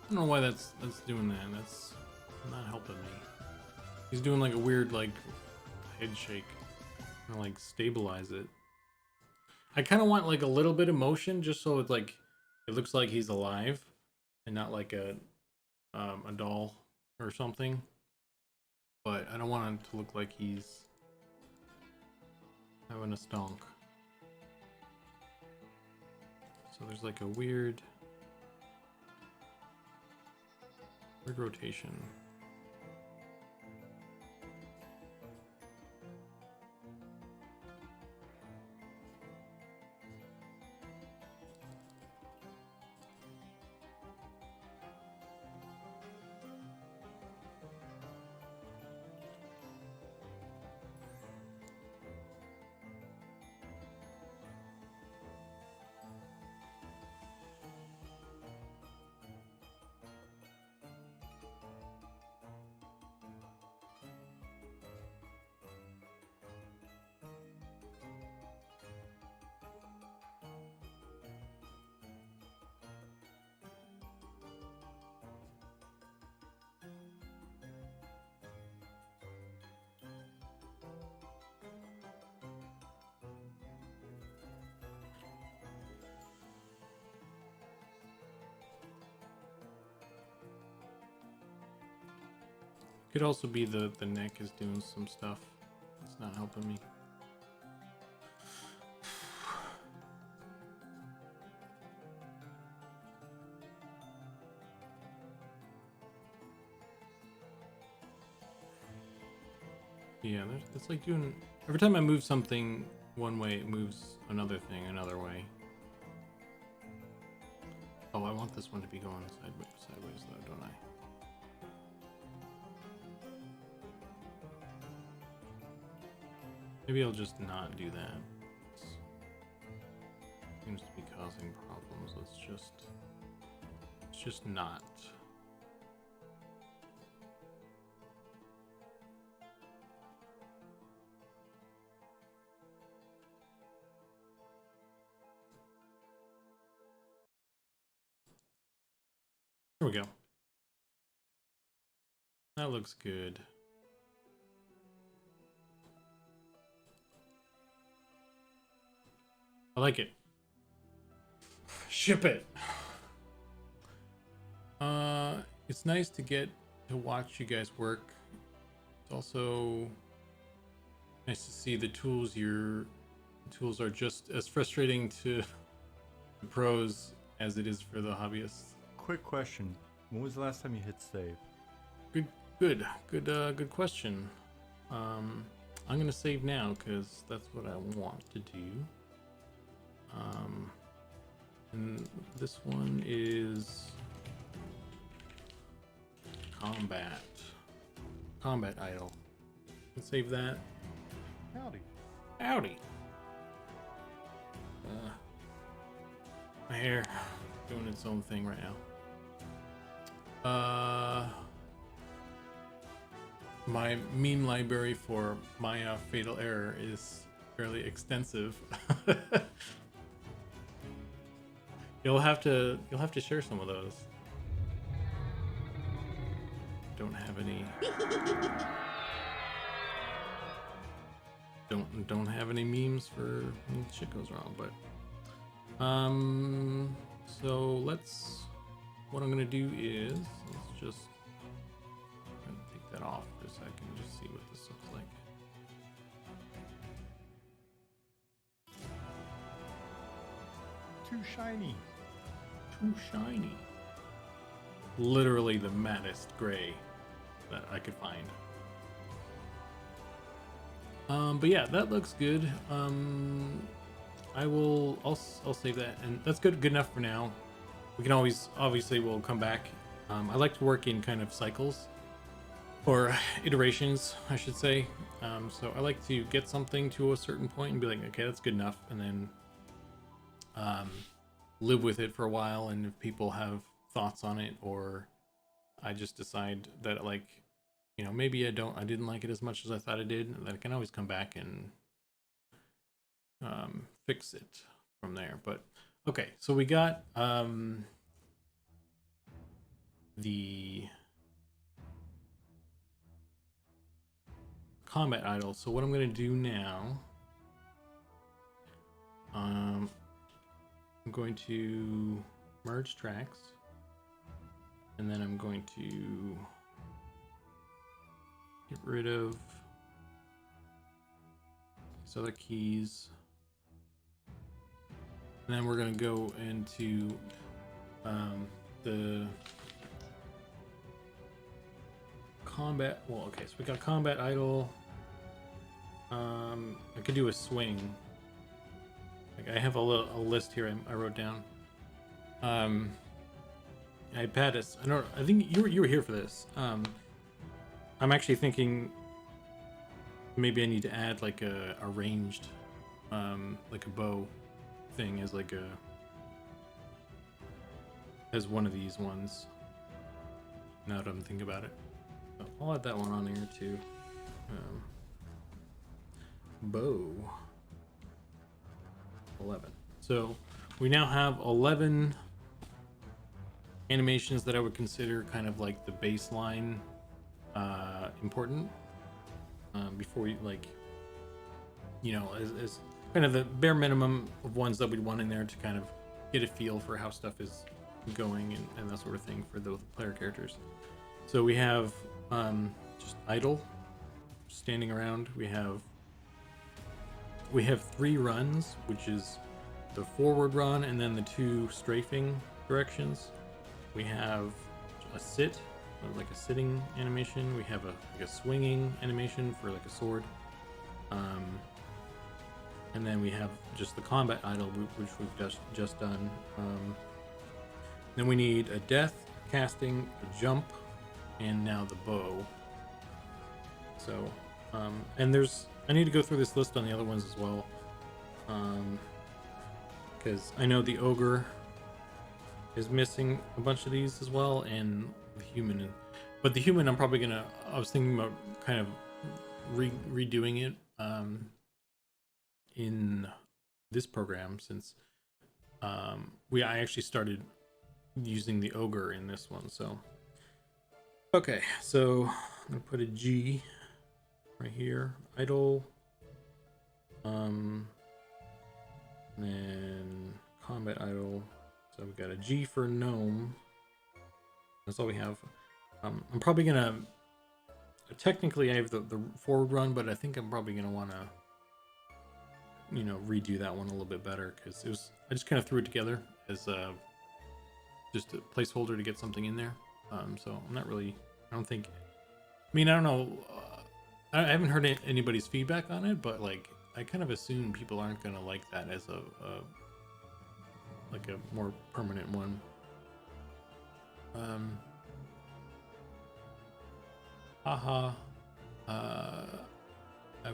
I don't know why that's doing that. That's not helping me. He's doing like a weird like head shake. I'm gonna like stabilize it. I kind of want like a little bit of motion just so it's like it looks like he's alive and not like a doll or something. But I don't want him to look like he's having a stonk. So there's like a weird rotation. Could also be the neck is doing some stuff. It's not helping me. Yeah, it's like doing... Every time I move something one way, it moves another thing another way. Oh, I want this one to be going sideways though, don't I? Maybe I'll just not do that. Seems to be causing problems. Let's just not. There we go. That looks good. I like it. Ship it. It's nice to get to watch you guys work. It's also nice to see the tools. Your tools are just as frustrating to the pros as it is for the hobbyists. Quick question. When was the last time you hit save? Good question. I'm gonna save now because that's what I want to do. And this one is combat idle. Let's save that. Howdy. My hair doing its own thing right now. My meme library for my fatal error is fairly extensive. You'll have to share some of those. Don't have any. Don't have any memes for when shit goes wrong, but so what I'm gonna do is let's just take that off for a second, just see what this looks like. Too shiny. Literally the mattest gray that I could find. But yeah, that looks good. I'll save that, and that's good enough for now. We can obviously we'll come back. I like to work in kind of cycles or iterations, I should say. So I like to get something to a certain point and be like, okay, that's good enough, and then live with it for a while. And if people have thoughts on it, or I just decide that, like, you know, maybe I didn't like it as much as I thought I did, then I can always come back and fix it from there. But okay, so we got the combat idol. So what I'm going to do now, I'm going to merge tracks, and then I'm going to get rid of these other keys, and then we're going to go into the combat. Well, okay, so we got combat idle. I could do a swing. Like, I have a list here I wrote down. Pattis, I think you were here for this. I'm actually thinking maybe I need to add like a ranged, like a bow thing as one of these ones. Now that I'm thinking about it, so I'll add that one on here too. Bow 11. So we now have 11 animations that I would consider kind of like the baseline important before you, like, you know, as kind of the bare minimum of ones that we'd want in there to kind of get a feel for how stuff is going and that sort of thing for the player characters. So we have just just idle, standing around. We have 3 runs, which is the forward run and then the 2 strafing directions. We have a sit, like a sitting animation. We have like a swinging animation for like a sword. And then we have just the combat idle, which we've just done. Then we need a death, casting, a jump, and now the bow. So, and I need to go through this list on the other ones as well. Because I know the ogre is missing a bunch of these as well, and the human. But the human, I was thinking about kind of redoing it in this program, since I actually started using the ogre in this one. So okay, so I'm gonna put a G right here, idle, and then combat idle. So we've got a G for gnome. That's all we have. I'm probably gonna, technically I have the forward run, but I think I'm probably gonna want to, redo that one a little bit better, because I just kind of threw it together as just a placeholder to get something in there. So I'm not really, I don't know, I haven't heard anybody's feedback on it, but like I kind of assume people aren't gonna like that as a more permanent one. I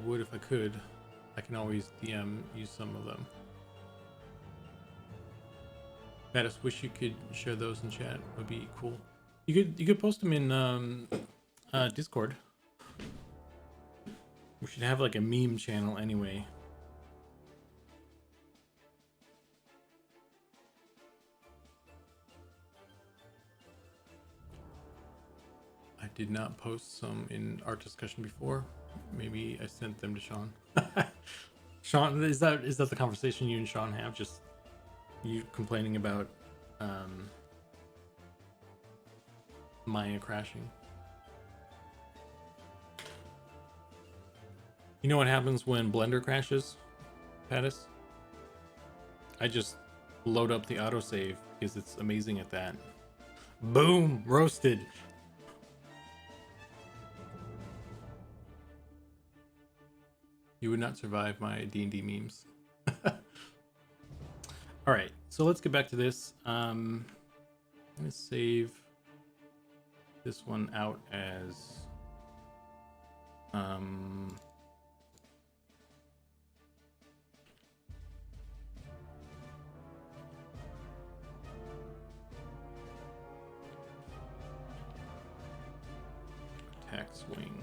would if I could. I can always DM use some of them. I just wish you could share those in chat. Would be cool. You could post them in Discord. We should have like a meme channel anyway. I did not post some in art discussion before. Maybe I sent them to Sean. Sean, is that the conversation you and Sean have? Just you complaining about Maya crashing? You know what happens when Blender crashes, Pattis? I just load up the autosave because it's amazing at that. Boom! Roasted! You would not survive my D&D memes. Alright, so let's get back to this. I'm going to save this one out as... attack swing.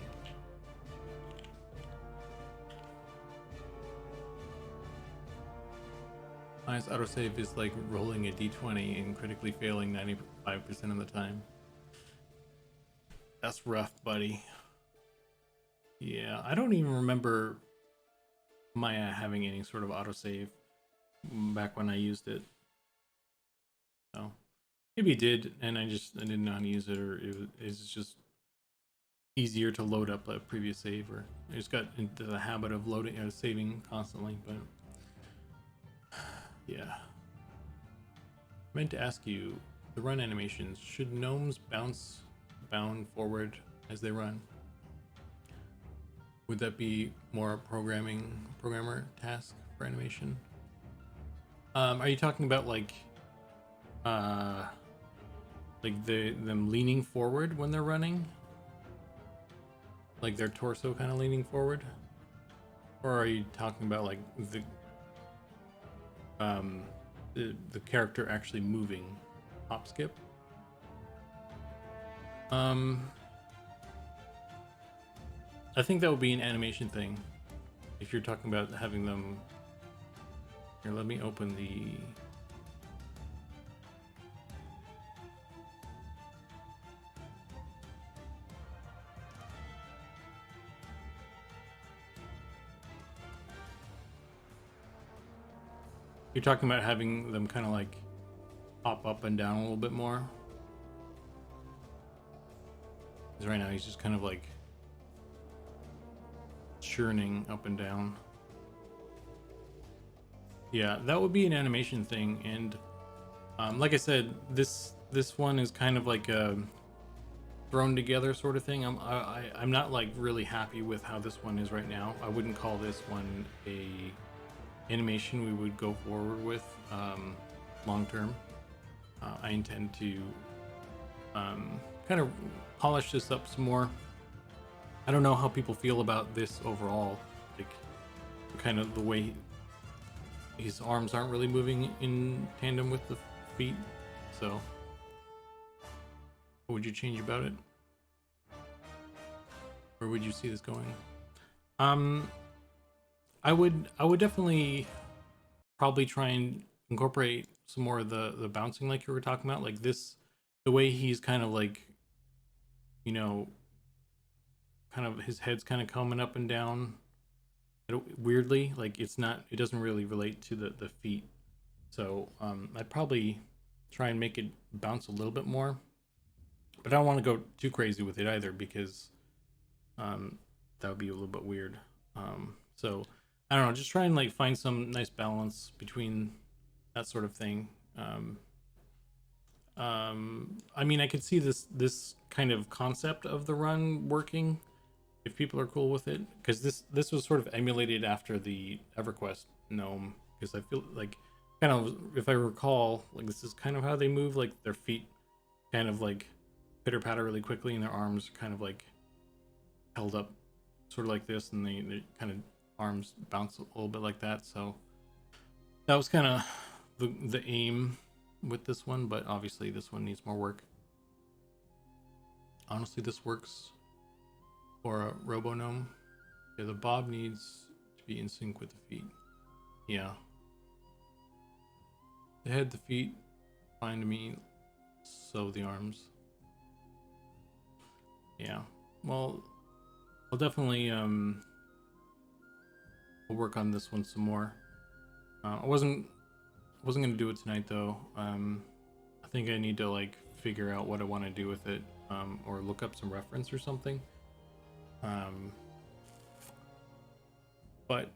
Maya's autosave is like rolling a d20 and critically failing 95% of the time. That's rough, buddy. Yeah, I don't even remember Maya having any sort of autosave back when I used it. So maybe it did, and I didn't know how to use it, or it's just easier to load up a previous save, or I just got into the habit of loading or saving constantly. But yeah, I meant to ask you, the run animations, should gnomes bound forward as they run? Would that be more a programmer task for animation? Are you talking about like them leaning forward when they're running? Like their torso kind of leaning forward? Or are you talking about like the character actually moving hop skip? I think that would be an animation thing. If you're talking about having them... Here, let me open the... You're talking about having them kind of like hop up and down a little bit more? Because right now he's just kind of like churning up and down. Yeah, that would be an animation thing, and like I said, this one is kind of like a thrown together sort of thing. I'm not like really happy with how this one is right now. I wouldn't call this one a animation we would go forward with long term. I intend to kind of polish this up some more. I don't know how people feel about this overall, like kind of the way his arms aren't really moving in tandem with the feet. So what would you change about it? Where would you see this going? I would definitely probably try and incorporate some more of the bouncing like you were talking about, like this, the way he's kind of like, you know, kind of his head's kind of coming up and down weirdly, like it doesn't really relate to the feet. So I'd probably try and make it bounce a little bit more, but I don't want to go too crazy with it either, because that would be a little bit weird. So I don't know, just try and like find some nice balance between that sort of thing. I mean, I could see this kind of concept of the run working if people are cool with it, because this was sort of emulated after the EverQuest gnome, because I feel like, kind of, if I recall, like this is kind of how they move, like their feet kind of like pitter patter really quickly and their arms kind of like held up sort of like this, and they kind of arms bounce a little bit like that. So that was kind of the aim with this one, but obviously this one needs more work. Honestly, this works for a robo gnome. Yeah, the bob needs to be in sync with the feet. Yeah, the head, the feet, fine to me. So the arms. Yeah, well, I'll definitely we'll work on this one some more. I wasn't gonna do it tonight though. I think I need to like figure out what I want to do with it, or look up some reference or something. But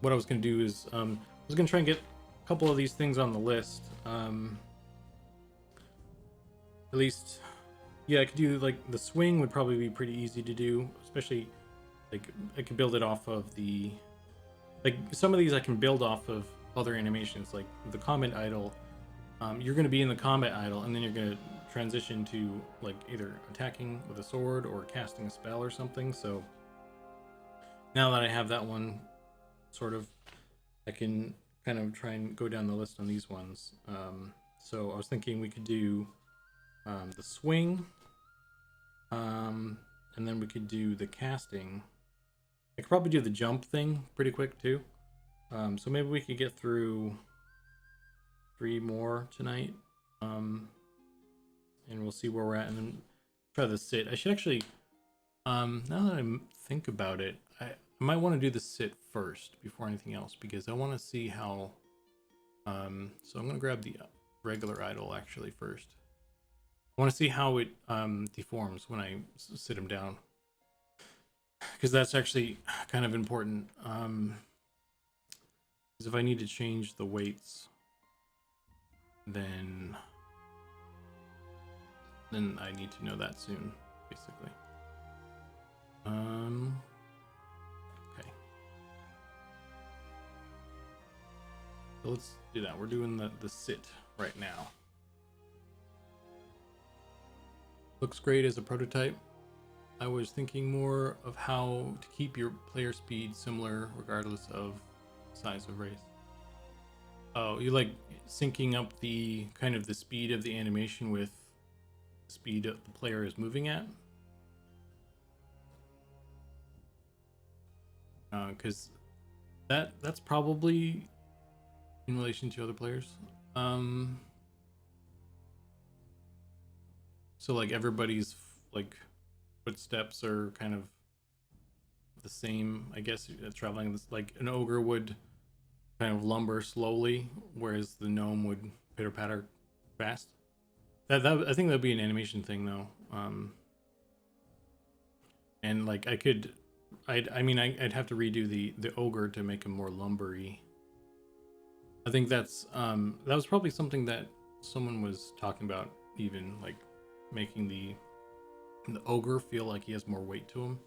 what I was gonna do is I was gonna try and get a couple of these things on the list. At least, yeah, I could do like the swing would probably be pretty easy to do, especially like I could build it off of the, like some of these I can build off of other animations, like the combat idol. You're going to be in the combat idol, and then you're going to transition to like either attacking with a sword or casting a spell or something. So now that I have that one sort of, I can kind of try and go down the list on these ones. So I was thinking we could do the swing, and then we could do the casting. I could probably do the jump thing pretty quick too. So maybe we could get through 3 more tonight, and we'll see where we're at, and then try the sit. I should actually, now that I think about it, I might want to do the sit first before anything else, because I want to see how, so I'm going to grab the regular idol actually first. I want to see how it deforms when I sit him down, because that's actually kind of important. Because if I need to change the weights, then I need to know that soon, basically. Okay. So let's do that. We're doing the sit right now. Looks great as a prototype. I was thinking more of how to keep your player speed similar regardless of size of race. Oh, you like syncing up the kind of the speed of the animation with the speed that the player is moving at? Because that's probably in relation to other players. So like everybody's like footsteps are kind of the same, I guess, traveling this, like an ogre would kind of lumber slowly, whereas the gnome would pitter patter fast. That I think that'd be an animation thing though. And like I could I mean, I'd have to redo the ogre to make him more lumbery. I think that's that was probably something that someone was talking about, even like making the ogre feel like he has more weight to him.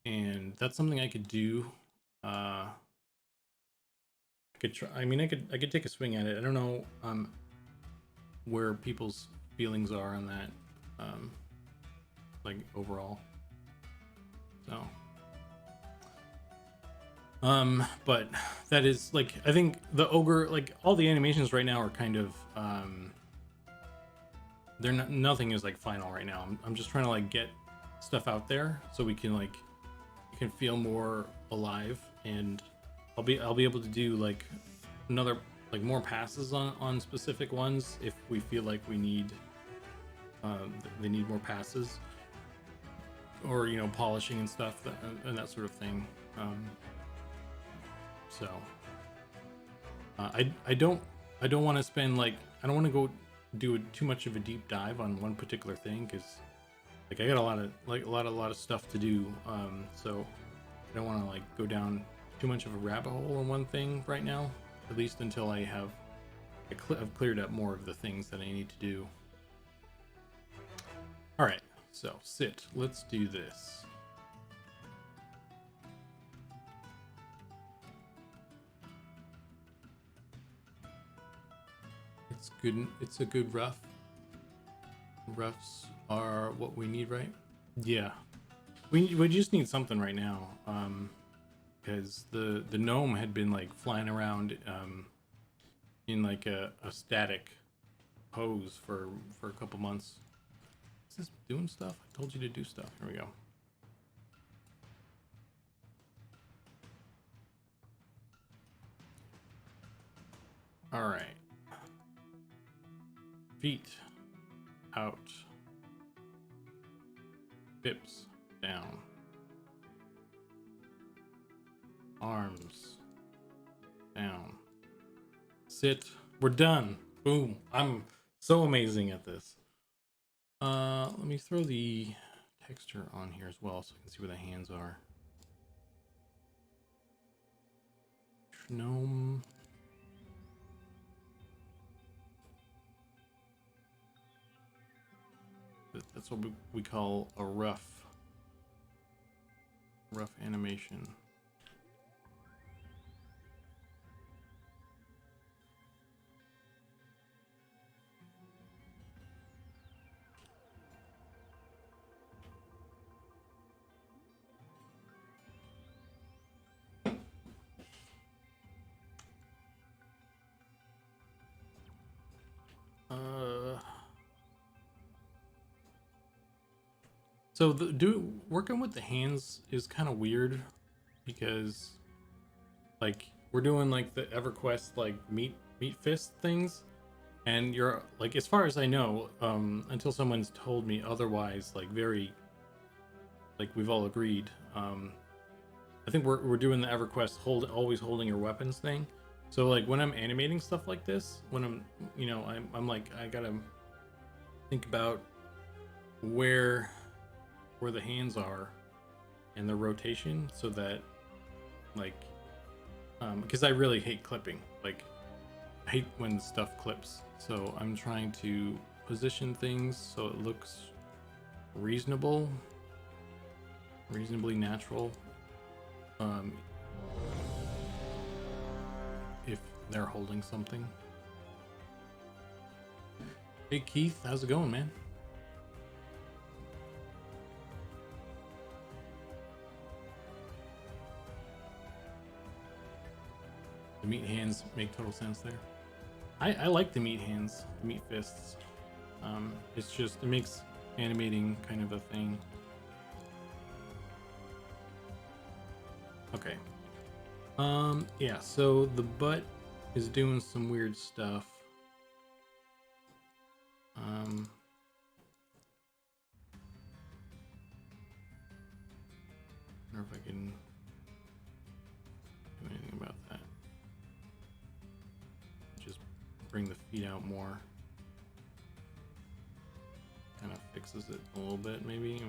And that's something I could do. I could try. I mean, I could take a swing at it. I don't know where people's feelings are on that, like overall. So, but that is like, I think the ogre, like all the animations right now are kind of they're not, nothing is like final right now. I'm just trying to like get stuff out there so we can like, you can feel more alive, and I'll be able to do like another, like more passes on specific ones if we feel like we need they need more passes, or you know, polishing and stuff, and that sort of thing. So I don't want to spend like, I don't want to go do too much of a deep dive on one particular thing, because like I got a lot of stuff to do. So I don't want to like go down too much of a rabbit hole on one thing right now, at least until I've cleared up more of the things that I need to do. All right, so sit. Let's do this. It's good. It's a good rough. Roughs are what we need, right? Yeah, we just need something right now. Because the gnome had been like flying around in like a static pose for a couple months. Is this doing stuff? I told you to do stuff. Here we go. All right. Feet out. Hips down. Arms down. Sit. We're done. Boom. I'm so amazing at this. Let me throw the texture on here as well so I can see where the hands are. Gnome. That's what we call a rough animation. So working with the hands is kind of weird, because like we're doing like the EverQuest like meat fist things, and you're like, as far as I know, until someone's told me otherwise, like very, like we've all agreed, I think we're doing the EverQuest always holding your weapons thing. So like when I'm animating stuff like this, when I'm, you know, I'm like, I gotta think about where the hands are and the rotation, so that like, because I really hate clipping, like I hate when stuff clips. So I'm trying to position things so it looks reasonably natural, if they're holding something. Hey Keith, how's it going, man? The meat hands make total sense there. I like the meat hands, the meat fists. It's just, it makes animating kind of a thing. Okay. Yeah, so the butt is doing some weird stuff. I wonder if I can do anything about that. Just bring the feet out more. Kind of fixes it a little bit, maybe.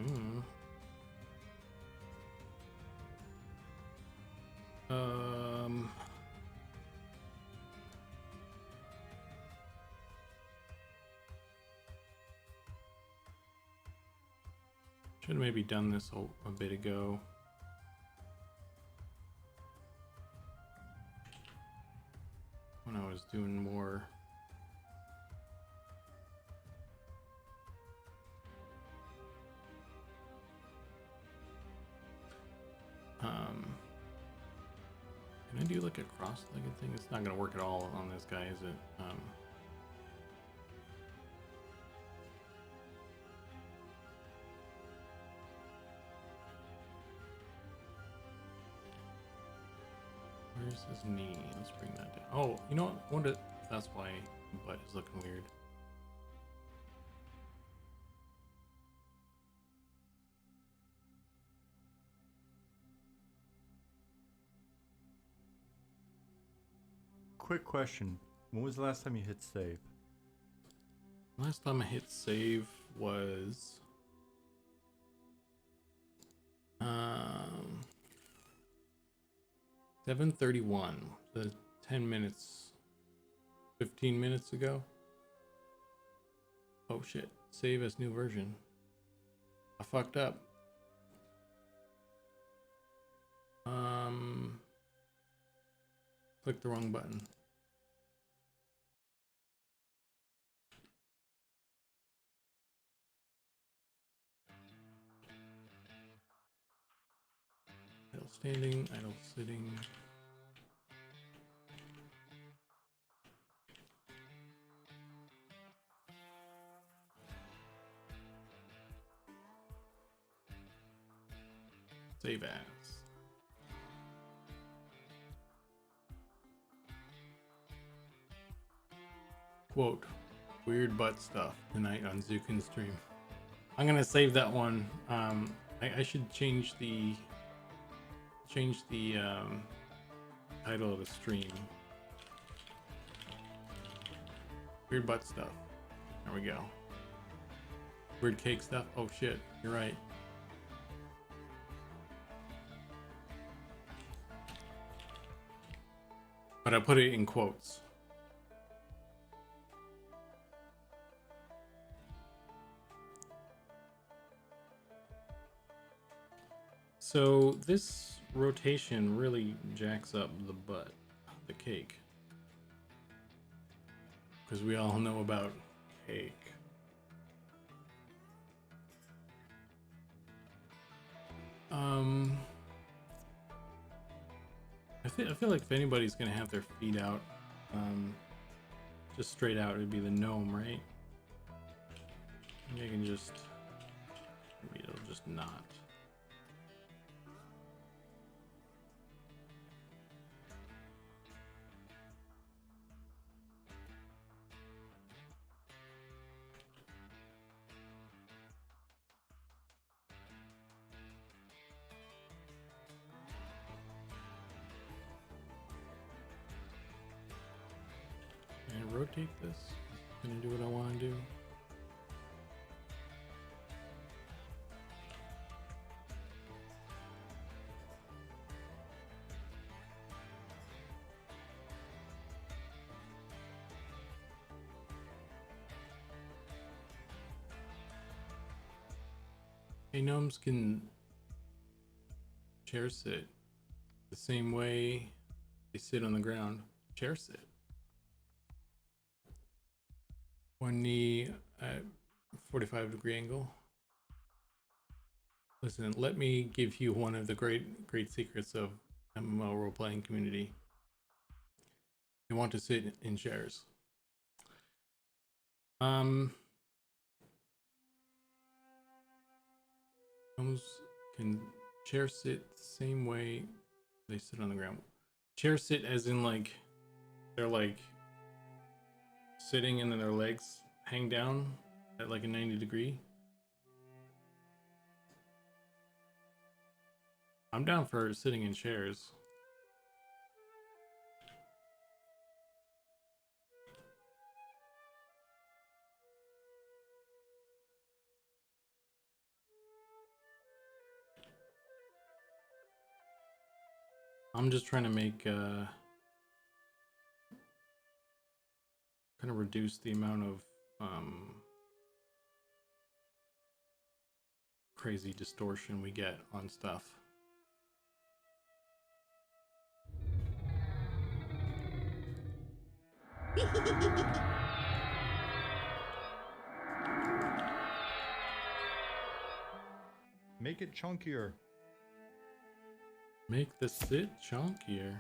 Should have maybe done this a bit ago. When I was doing more. Can I do like a cross-legged thing? It's not gonna work at all on this guy, is it? Where's his knee? Let's bring that down. Oh, you know what? I wonder if that's why the butt is looking weird. Quick question. When was the last time you hit save? Last time I hit save was 7:31. So 10 minutes, 15 minutes ago. Oh shit! Save as new version. I fucked up. Click the wrong button. Idle standing, idle sitting. Save as. Quote, weird butt stuff tonight on Zukan stream. I'm gonna save that one. I should change the title of the stream. Weird butt stuff. There we go. Weird cake stuff. Oh shit, you're right. But I put it in quotes. So this rotation really jacks up the butt, the cake. Because we all know about cake. I feel like if anybody's gonna have their feet out, just straight out, it'd be the gnome, right? Maybe I can just, maybe it'll just not. And rotate this. Gonna do what I want to do. Hey, gnomes can chair sit the same way they sit on the ground. Chair sit. One knee at 45-degree angle. Listen, let me give you one of the great secrets of MMO role-playing community. You want to sit in chairs. Gnomes can chair sit the same way they sit on the ground. Chair sit as in like they're like sitting and then their legs hang down at like a 90-degree. I'm down for sitting in chairs. I'm just trying to make kind of reduce the amount of crazy distortion we get on stuff. Make it chunkier. Make the sit chunkier.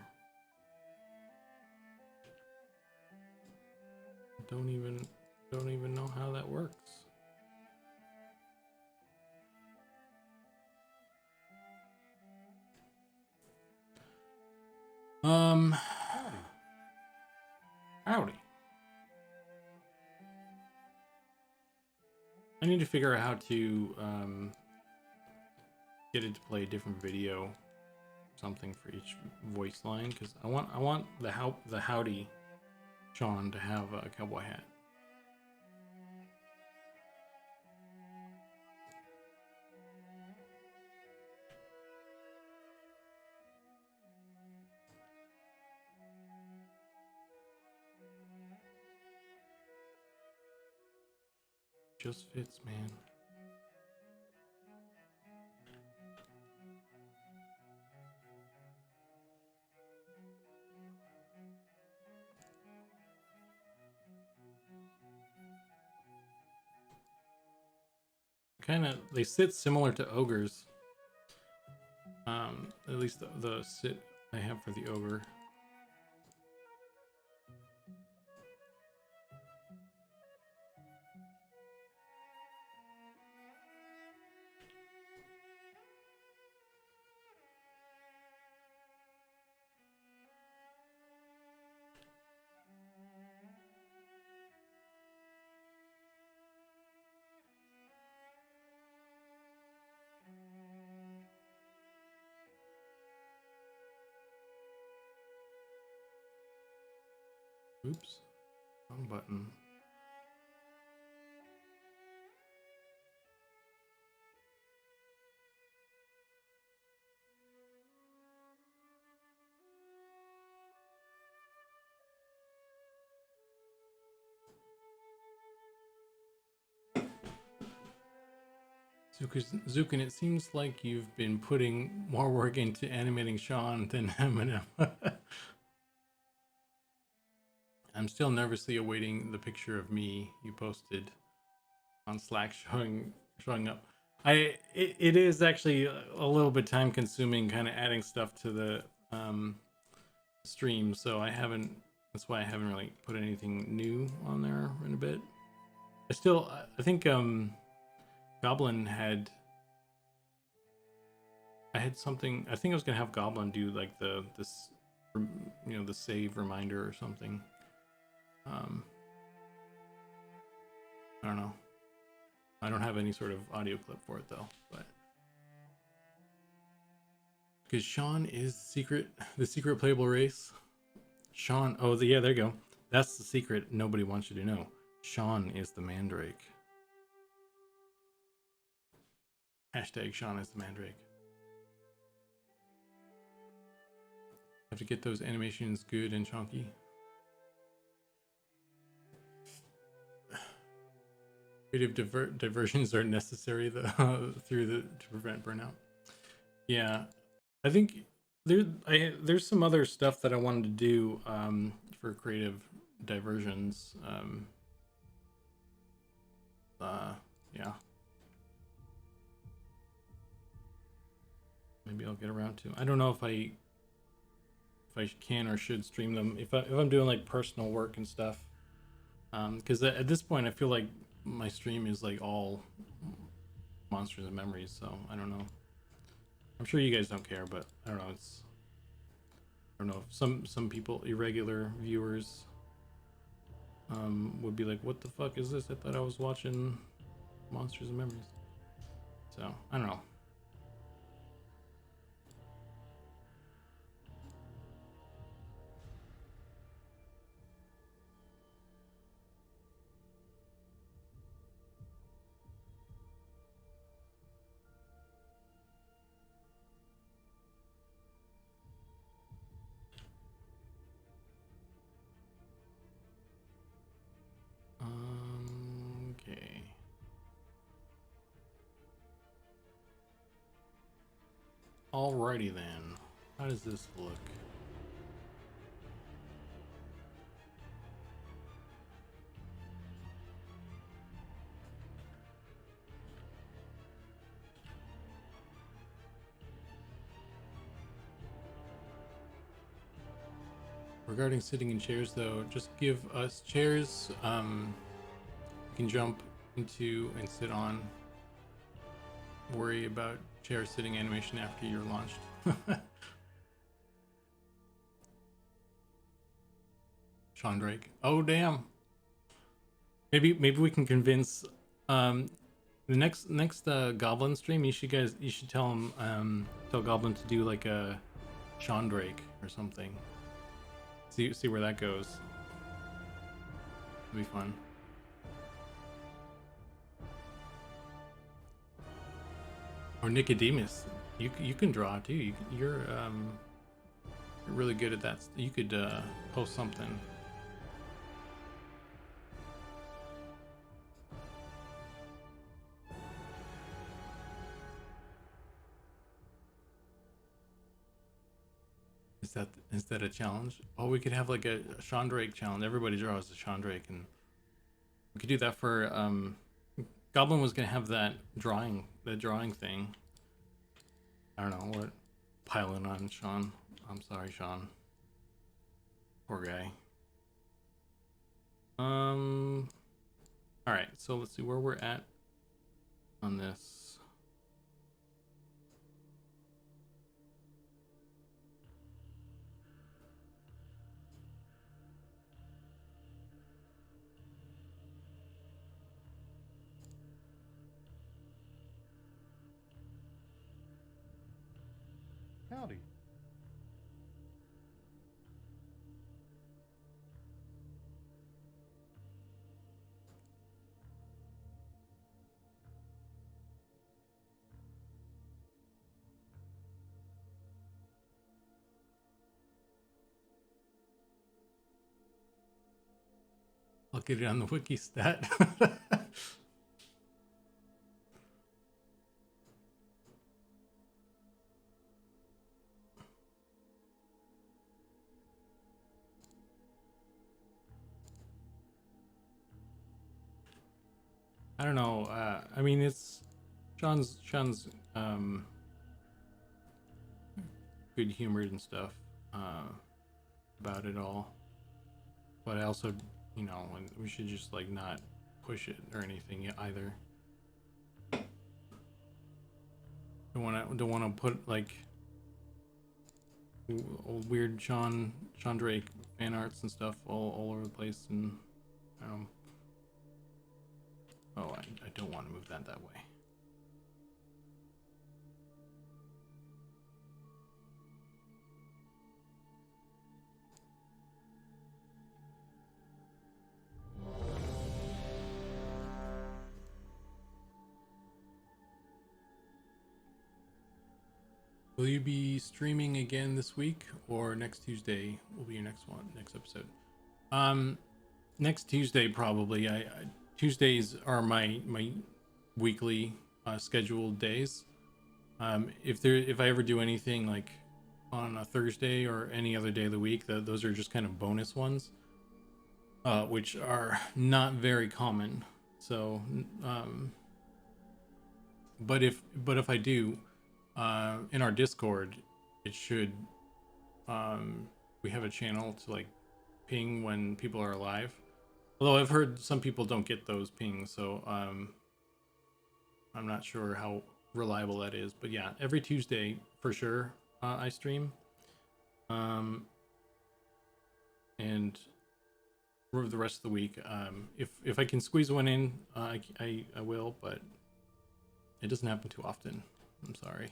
Don't even know how that works. Howdy. I need to figure out how to get it to play a different video, something for each voice line, because I want the howdy Sean to have a cowboy hat. Just fits, man. They sit similar to ogres. At least the sit I have for the ogre. Oops, wrong button. Zukan, it seems like you've been putting more work into animating Sean than Eminem. I'm still nervously awaiting the picture of me you posted on Slack showing up. It is actually a little bit time consuming, kind of adding stuff to the stream, so that's why I haven't really put anything new on there in a bit. I think Goblin I had something. I think I was gonna have Goblin do like the save reminder or something. I don't know. I don't have any sort of audio clip for it though, but because Sean is the secret playable race. Sean, yeah, there you go. That's the secret nobody wants you to know. Sean is the Mandrake. Hashtag Sean is the Mandrake. Have to get those animations good and chunky. Creative diversions are necessary to prevent burnout. Yeah, I think there's some other stuff that I wanted to do for creative diversions. Yeah. Maybe I'll get around to. I don't know if I can or should stream them if I'm doing like personal work and stuff. Because at this point I feel like my stream is like all monsters and memories, so I don't know. I'm sure you guys don't care, but I don't know. I don't know if some people, irregular viewers, would be like, "What the fuck is this? I thought I was watching monsters and memories." So I don't know. Okay. Alrighty then. How does this look? Regarding sitting in chairs though, just give us chairs you can jump into and sit on. Worry about chair sitting animation after you're launched. Sean Drake. Oh damn. Maybe we can convince the next Goblin stream. You should tell him tell Goblin to do like a Sean Drake or something. See where that goes. It'll be fun. Or Nicodemus. You can draw too. You're really good at that. You could post something. Is that a challenge? Oh, we could have like a Sean Drake challenge. Everybody draws a Sean Drake, and we could do that for Goblin was gonna have that drawing thing. I don't know what, piling on Sean. I'm sorry, Sean. Poor guy. All right, so let's see where we're at on this. Howdy. I'll get it on the wiki stat. I don't know. I mean, it's Sean's good humored and stuff about it all, but I also, you know, we should just like not push it or anything either. Don't want to put like old weird Sean Drake fan arts and stuff all over the place, and oh, I don't want to move that way. Will you be streaming again this week, or next Tuesday will be your next episode? Next Tuesday probably. Tuesdays are my weekly scheduled days. If I ever do anything like on a Thursday or any other day of the week, those are just kind of bonus ones, which are not very common. So, but if I do, in our Discord, it should we have a channel to like ping when people are alive. Although I've heard some people don't get those pings, so I'm not sure how reliable that is. But yeah, every Tuesday for sure I stream. And for the rest of the week, if I can squeeze one in, I will, but it doesn't happen too often. I'm sorry.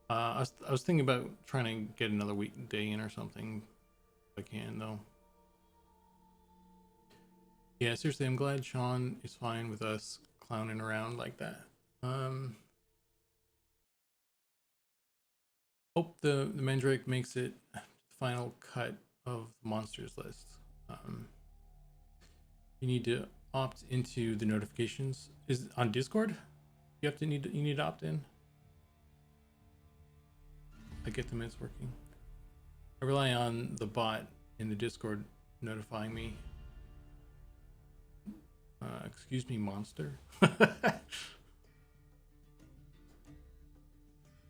I was thinking about trying to get another weekday in or something, if I can though. Yeah, seriously, I'm glad Sean is fine with us clowning around like that. Hope the Mandrake makes it the final cut of the monsters list. You need to opt into the notifications. Is it on Discord? You have to you need to opt in. I get the minutes working. I rely on the bot in the Discord notifying me. Excuse me, monster.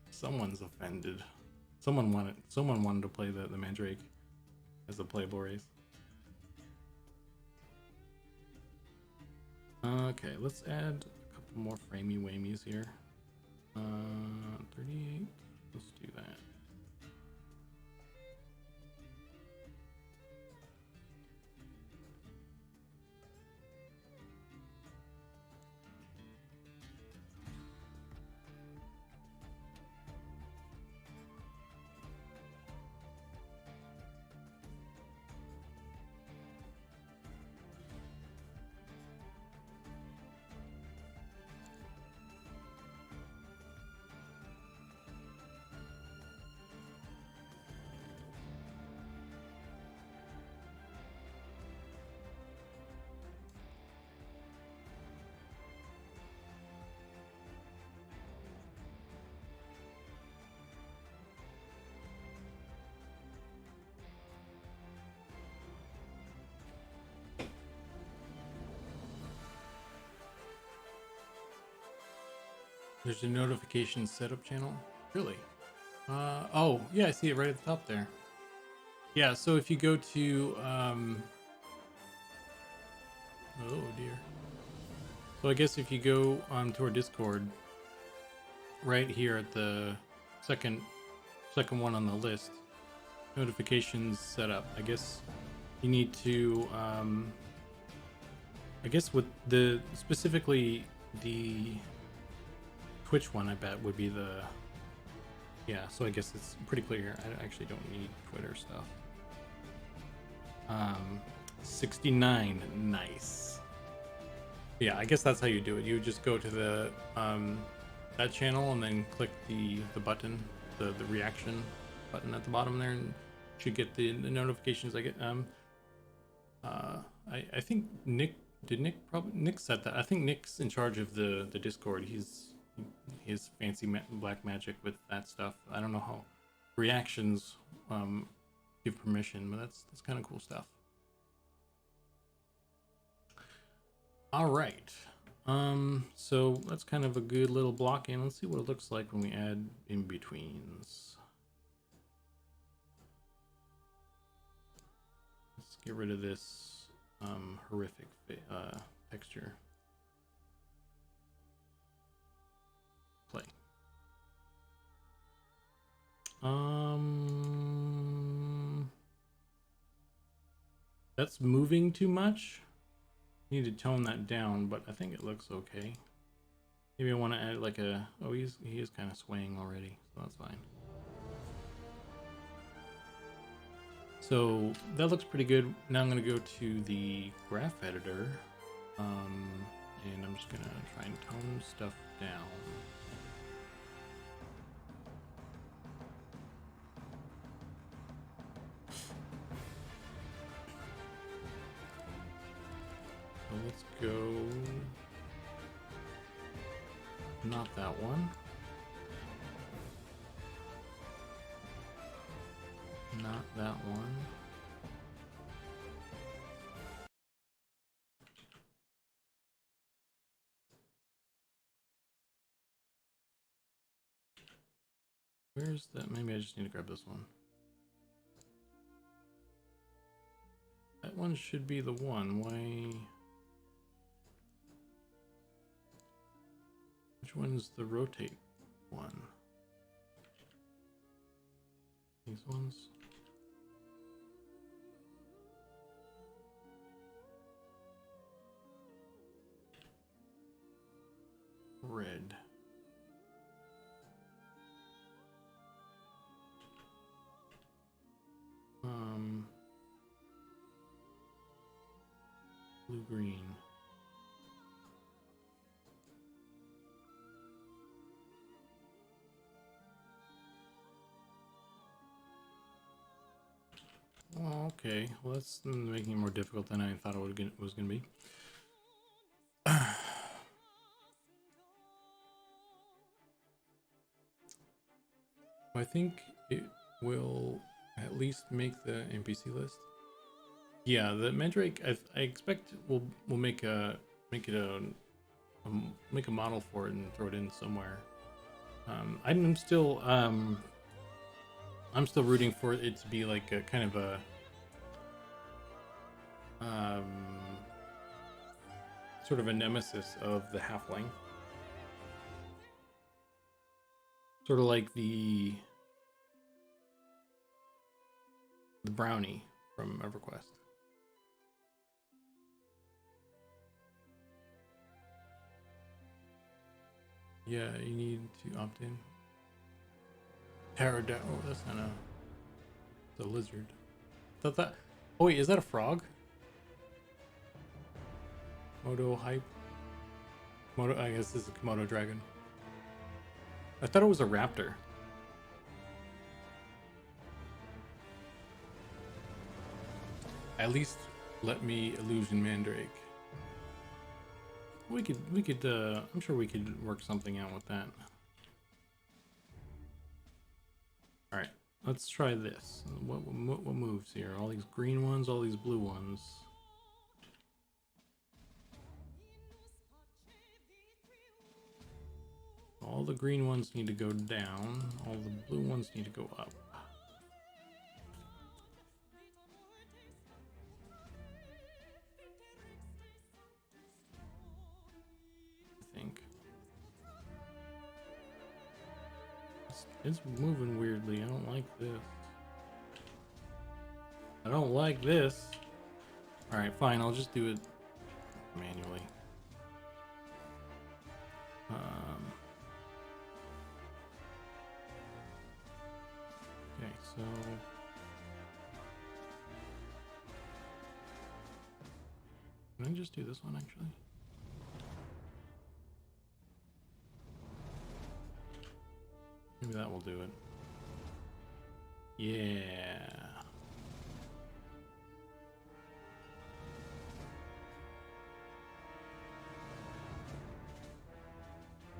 Someone's offended. Someone wanted to play the Mandrake as the playable race. Okay, let's add a couple more framey wamies here. 38. Let's do that. There's a notification setup channel. Really? Oh, yeah, I see it right at the top there. Yeah, so if you go to, oh dear. So I guess if you go to our Discord, right here at the second one on the list, notifications setup. I guess you need to, I guess with the, specifically the Twitch one, I bet would be the, yeah, so I guess it's pretty clear here. I actually don't need Twitter stuff. 69, nice. Yeah, I guess that's how you do it. You just go to the that channel and then click the button, the reaction button at the bottom there, and you should get the notifications. I get I think Nick set that. I think Nick's in charge of the Discord. He's fancy black magic with that stuff. I don't know how reactions give permission, but that's kind of cool stuff. All right. So that's kind of a good little block in. Let's see what it looks like when we add in betweens. Let's get rid of this horrific texture. Play. That's moving too much. Need to tone that down, but I think it looks okay. Maybe I want to add like a, oh, he is kind of swaying already, so that's fine. So that looks pretty good. Now I'm going to go to the graph editor, and I'm just going to try and tone stuff down. So let's go, not that one. Not that one. Where's that? Maybe I just need to grab this one. That one should be the one. Why? Which one's the rotate one? These ones? Red. Blue green. Oh, okay. Well, that's making it more difficult than I thought it was going to be. I think it will at least make the NPC list. Yeah, the Mandrake I expect we'll make make a model for it and throw it in somewhere. I'm still rooting for it to be like a kind of a sort of a nemesis of the halfling, sort of like the brownie from EverQuest. Yeah, you need to opt in. Pterodactyl. Oh, that's not a lizard. Thought that. Oh wait, is that a frog? Moto hype. Moto. I guess this is a Komodo dragon. I thought it was a raptor. At least let me illusion Mandrake. We could. I'm sure we could work something out with that. All right, let's try this. What moves here? All these green ones, all these blue ones. All the green ones need to go down. All the blue ones need to go up. I think. It's moving weirdly. I don't like this. I don't like this. Alright, fine. I'll just do it manually. Okay, so... Can I just do this one, actually? Maybe that will do it. Yeah.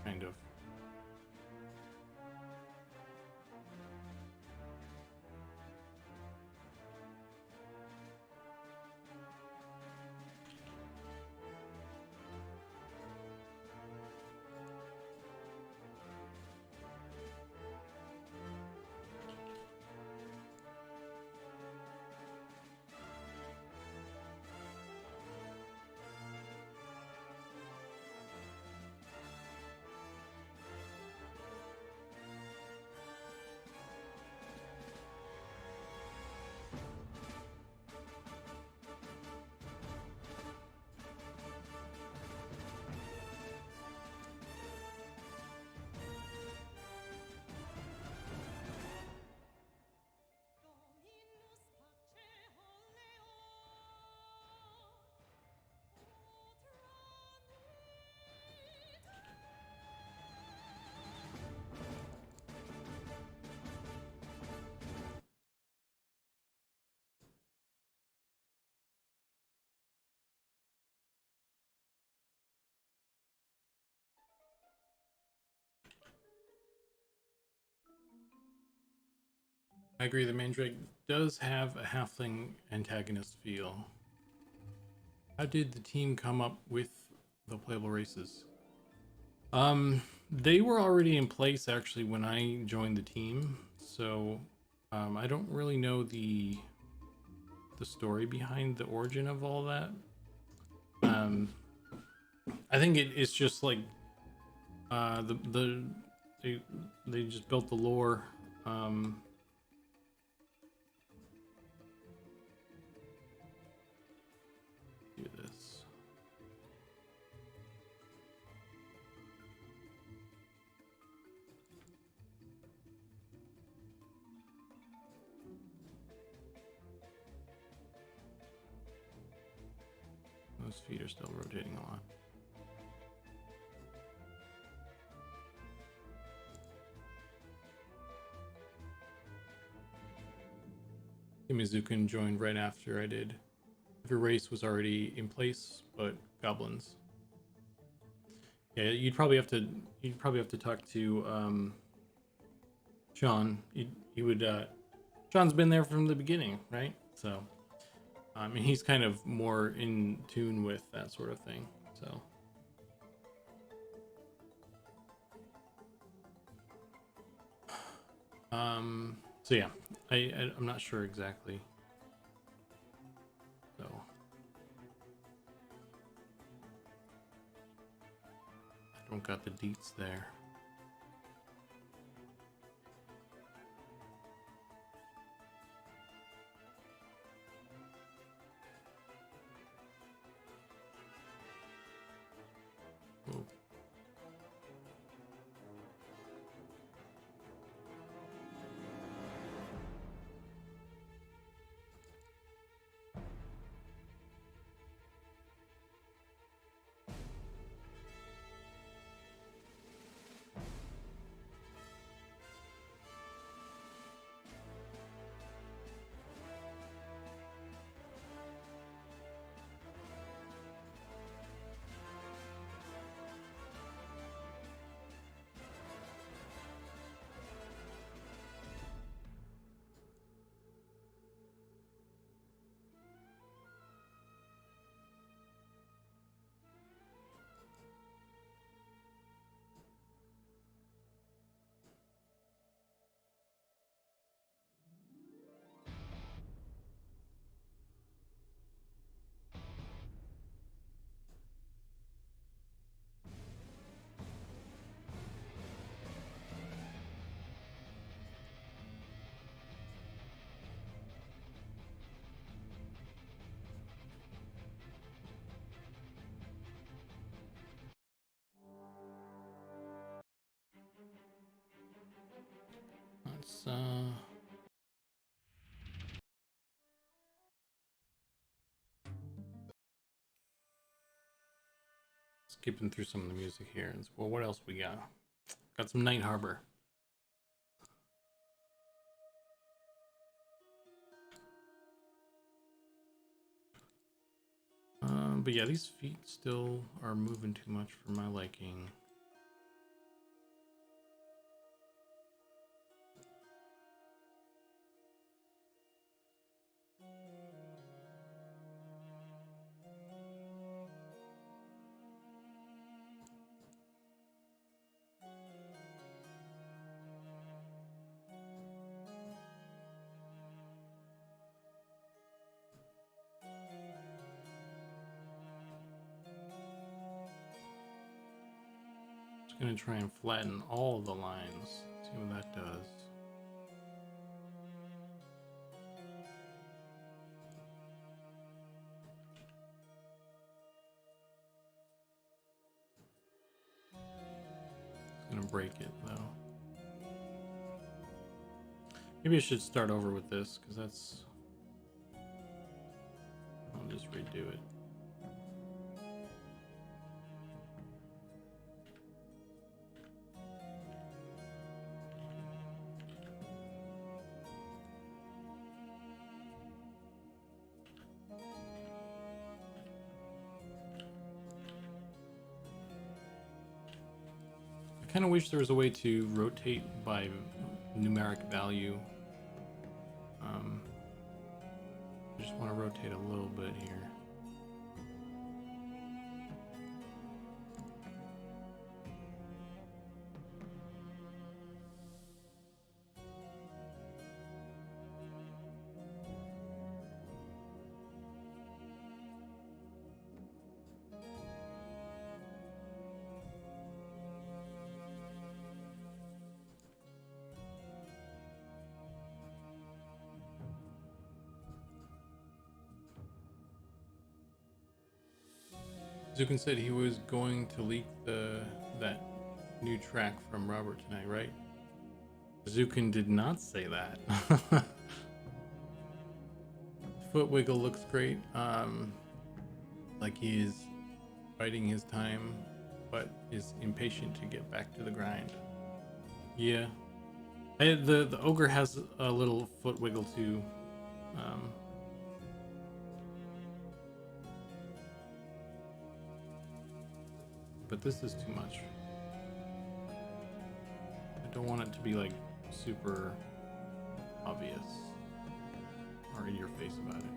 Kind of. I agree, the Mandrake does have a halfling antagonist feel. How did the team come up with the playable races? They were already in place actually when I joined the team, so I don't really know the story behind the origin of all that. I think it's just like they just built the lore. Do this. Those feet are still rotating a lot. Zukan joined right after I did. Every race was already in place, but goblins. Yeah, you'd probably have to talk to Sean, he would. Sean's been there from the beginning, right? So, and he's kind of more in tune with that sort of thing. So. So yeah, I'm not sure exactly. So I don't got the deets there. Ooh. Let's skipping through some of the music here. Well, what else we got? Got some Night Harbor. But yeah, these feet still are moving too much for my liking. Gonna try and flatten all the lines. See what that does. It's gonna break it though. Maybe I should start over with this because that's. I'll just redo it. I kind of wish there was a way to rotate by numeric value. I just want to rotate a little bit here. Zukan said he was going to leak that new track from Robert tonight, right? Zukan did not say that. Foot wiggle looks great. Like he is biding his time, but is impatient to get back to the grind. Yeah, the ogre has a little foot wiggle too. But this is too much. I don't want it to be like super obvious or in your face about it.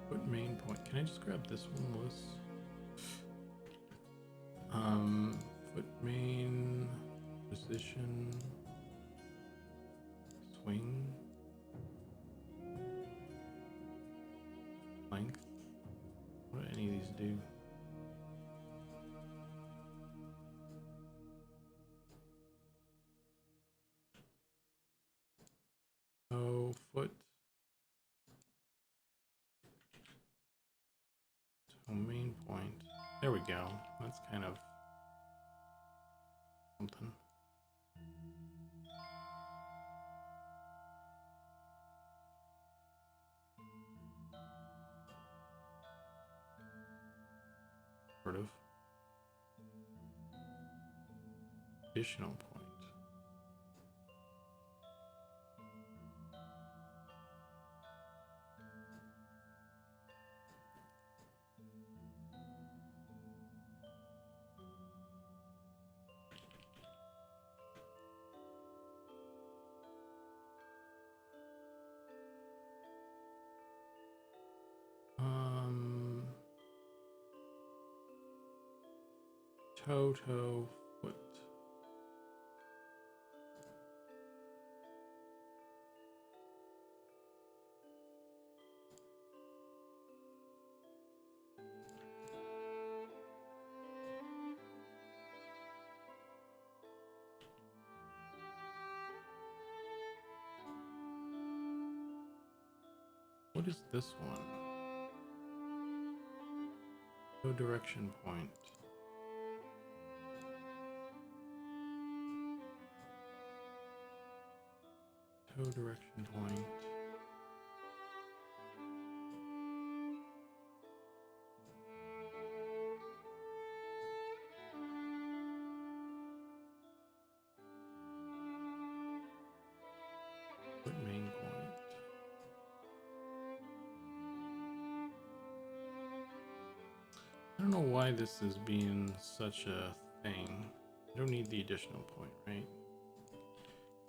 What main point? Can I just grab this one, Lewis? Foot main position, swing, length. What do any of these do? Oh, foot. So main point. There we go. That's kind of something. Sort of. Additional point. Toe, foot. What is this one? No direction point. Toe direction point. Foot main point. I don't know why this is being such a thing. I don't need the additional point, right?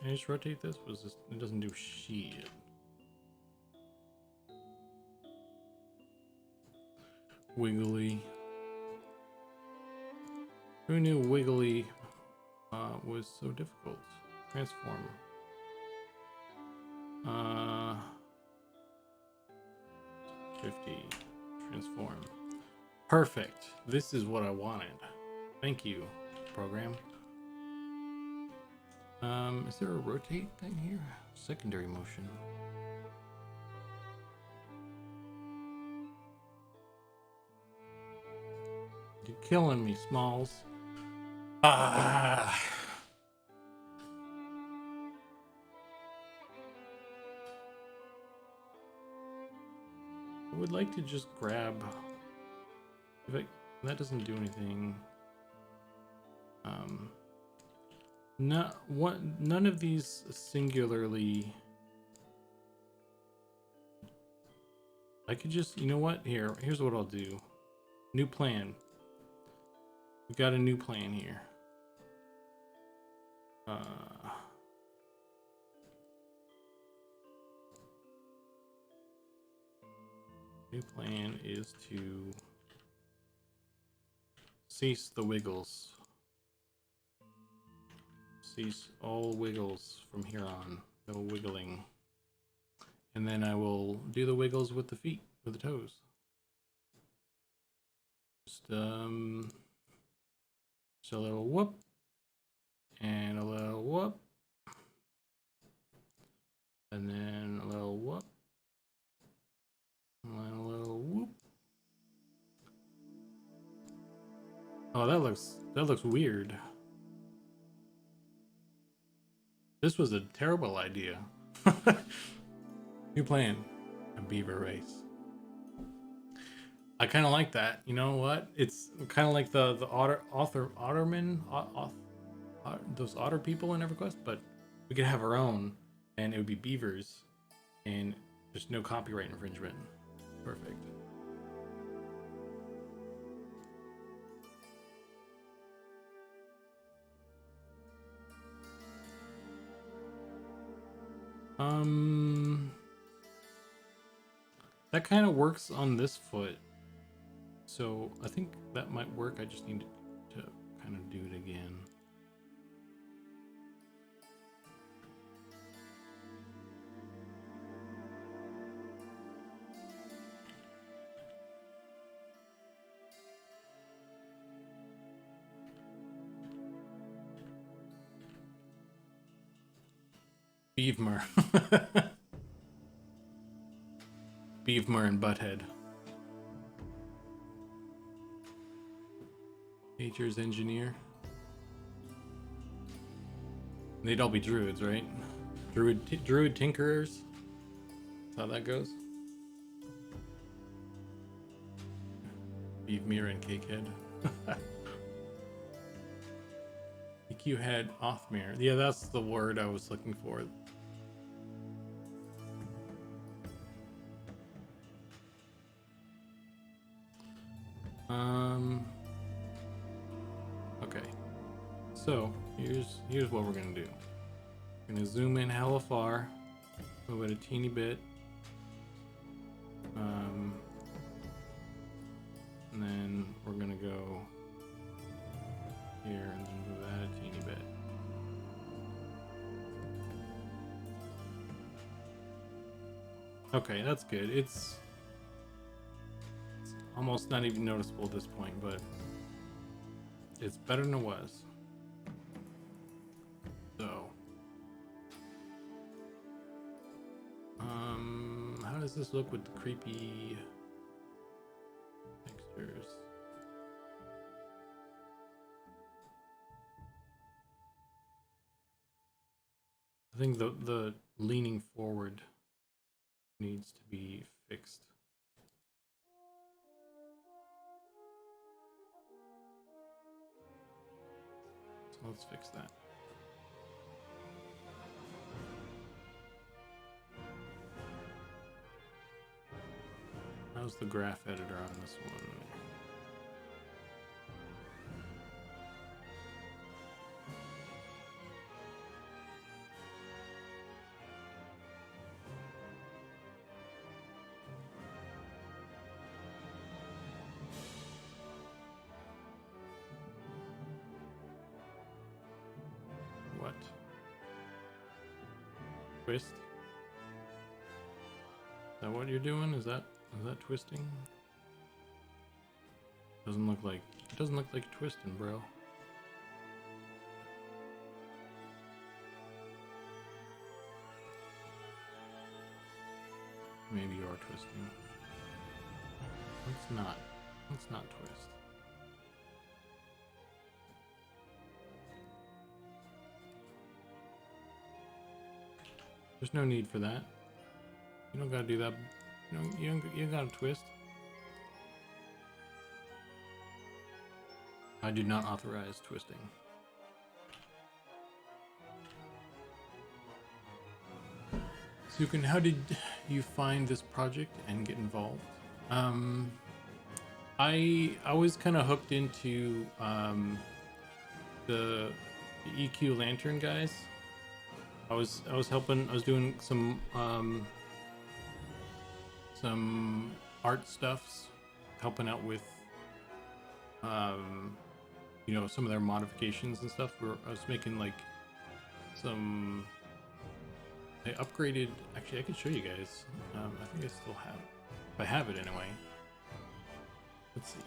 Can I just rotate this? Was this? It doesn't do shit. Wiggly. Who knew Wiggly was so difficult? Transform. 50. Transform. Perfect. This is what I wanted. Thank you, program. Is there a rotate thing here? Secondary motion. You're killing me, Smalls. Ah. I would like to just grab. If that doesn't do anything. None of these singularly. I could just, you know what? Here's what I'll do. New plan. We got a new plan here. New plan is to cease the wiggles. Cease all wiggles from here on. No wiggling. And then I will do the wiggles with the feet, with the toes. Just a little whoop. And a little whoop. And then a little whoop. And then a little whoop. Oh, that looks weird. This was a terrible idea. New plan. A beaver race. I kind of like that. You know what? It's kind of like the Otterman. those otter people in EverQuest, but we could have our own, and it would be beavers, and there's no copyright infringement. Perfect. That kind of works on this foot, so I think that might work. I just need to kind of do it again. Beavmer. Beavmer and Butthead. Nature's engineer. They'd all be druids, right? Druid tinkerers. That's how that goes. Beavmer and Cakehead. EQ head Othmere. Yeah, that's the word I was looking for. Okay. So here's what we're gonna do. We're gonna zoom in hella far, move it a teeny bit. And then we're gonna go here and then move that a teeny bit. Okay, that's good. It's almost not even noticeable at this point, but it's better than it was. So, how does this look with the creepy textures? I think the leaning forward needs to be fixed. So let's fix that. How's the graph editor on this one? What? Twist? Is that what you're doing? Is that twisting? Doesn't look like twisting, bro. Maybe you are twisting. Let's not twist. There's no need for that. You don't gotta do that. You don't gotta twist. I do not authorize twisting. Zukan, how did you find this project and get involved? I was kind of hooked into the EQ Lantern guys. I was helping. I was doing some art stuffs, helping out with you know, some of their modifications and stuff. I was making like some. I upgraded. Actually, I can show you guys. I think I still have. If I have it anyway. Let's see.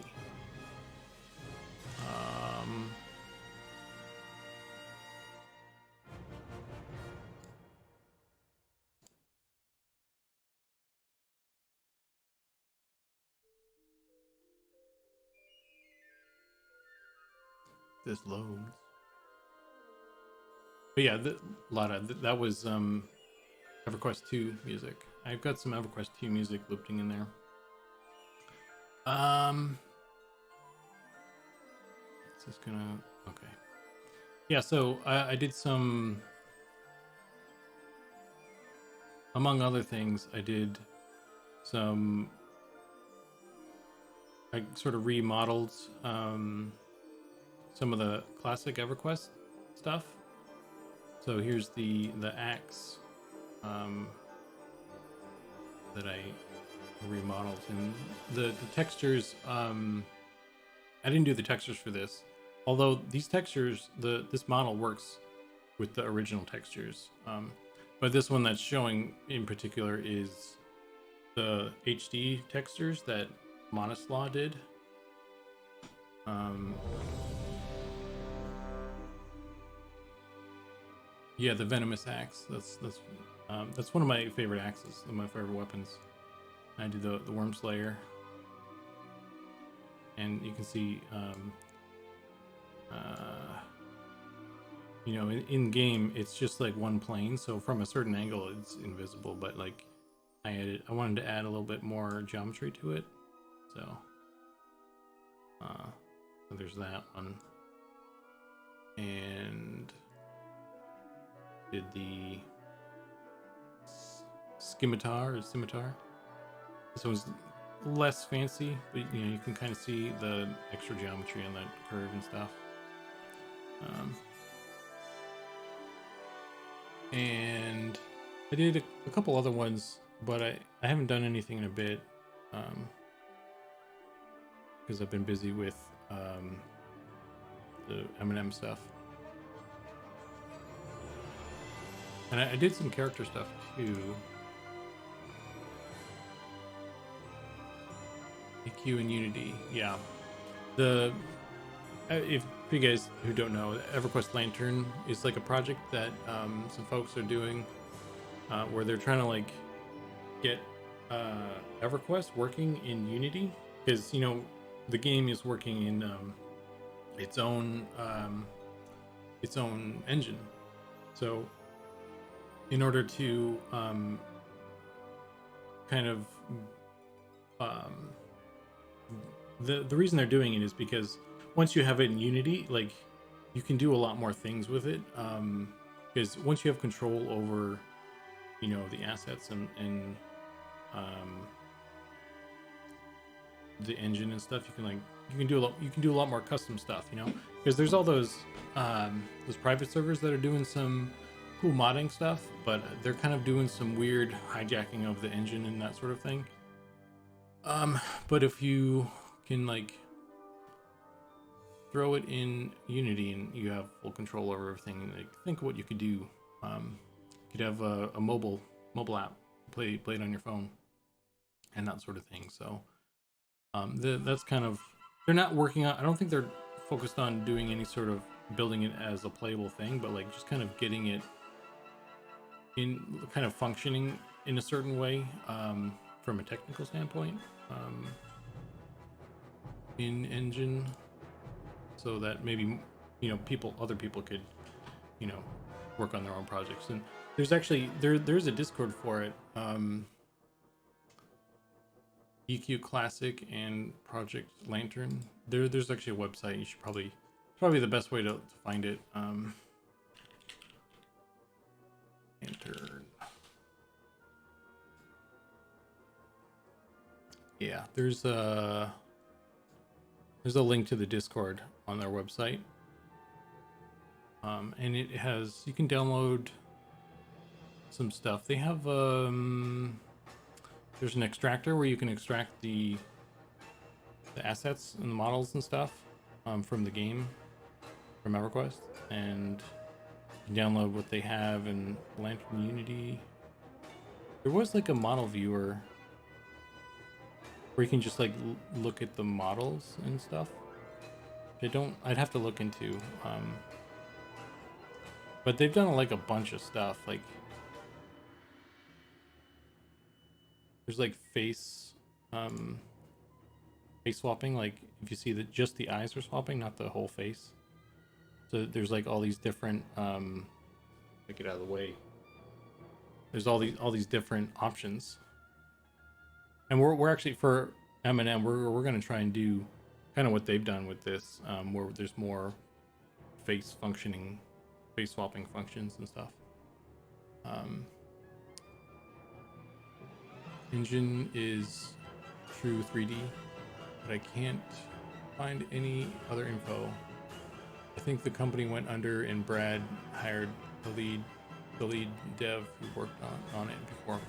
This loads. But yeah, that was EverQuest 2 music. I've got some EverQuest 2 music looping in there. It's just gonna okay. Yeah, so I did some, among other things, I did some, I sort of remodeled some of the classic EverQuest stuff. So here's the axe um, that I remodeled, and the textures. I didn't do the textures for this, although these textures, this model works with the original textures. But this one that's showing in particular is the HD textures that Monoslaw did. Yeah, the venomous axe. That's one of my favorite axes, one of my favorite weapons. I do the Worm Slayer, and you can see, you know, in game it's just like one plane, so from a certain angle it's invisible. But like, I wanted to add a little bit more geometry to it, so so there's that one, and did the scimitar. This one's less fancy, but you know, you can kind of see the extra geometry on that curve and stuff. And I did a couple other ones, but I haven't done anything in a bit, because I've been busy with the M&M stuff. And I did some character stuff too. EQ and Unity, yeah. If you guys who don't know, EverQuest Lantern is like a project that some folks are doing, where they're trying to like get EverQuest working in Unity, because you know the game is working in its own engine. So in order to kind of the reason they're doing it is because once you have it in Unity, like you can do a lot more things with it, because once you have control over, you know, the assets and the engine and stuff, you can do a lot more custom stuff, you know, because there's all those private servers that are doing some cool modding stuff, but they're kind of doing some weird hijacking of the engine and that sort of thing. But if you can like throw it in Unity and you have full control over everything, like think of what you could do. You could have a mobile app, play it on your phone and that sort of thing. So that's kind of, they're not working on, I don't think they're focused on doing any sort of building it as a playable thing, but like just kind of getting it in kind of functioning in a certain way, from a technical standpoint, in engine, so that maybe, you know, other people could, you know, work on their own projects. And there's actually there's a Discord for it, EQ Classic and Project Lantern. There's actually a website. You should probably the best way to find it. Lantern. Yeah, there's a link to the Discord on their website, and it has, you can download some stuff. They have there's an extractor where you can extract the assets and the models and stuff from the game, from EverQuest, and you can download what they have in Lantern Unity. There was like a model viewer where you can just like look at the models and stuff. I'd have to look into, but they've done like a bunch of stuff. Like there's like face swapping, like if you see that just the eyes are swapping, not the whole face. So there's like all these different get out of the way. There's all these different options. And we're actually, for M&M, we're going to try and do kind of what they've done with this, where there's more face swapping functions and stuff. Engine is true 3D, but I can't find any other info. I think the company went under and Brad hired the lead dev who worked on it before.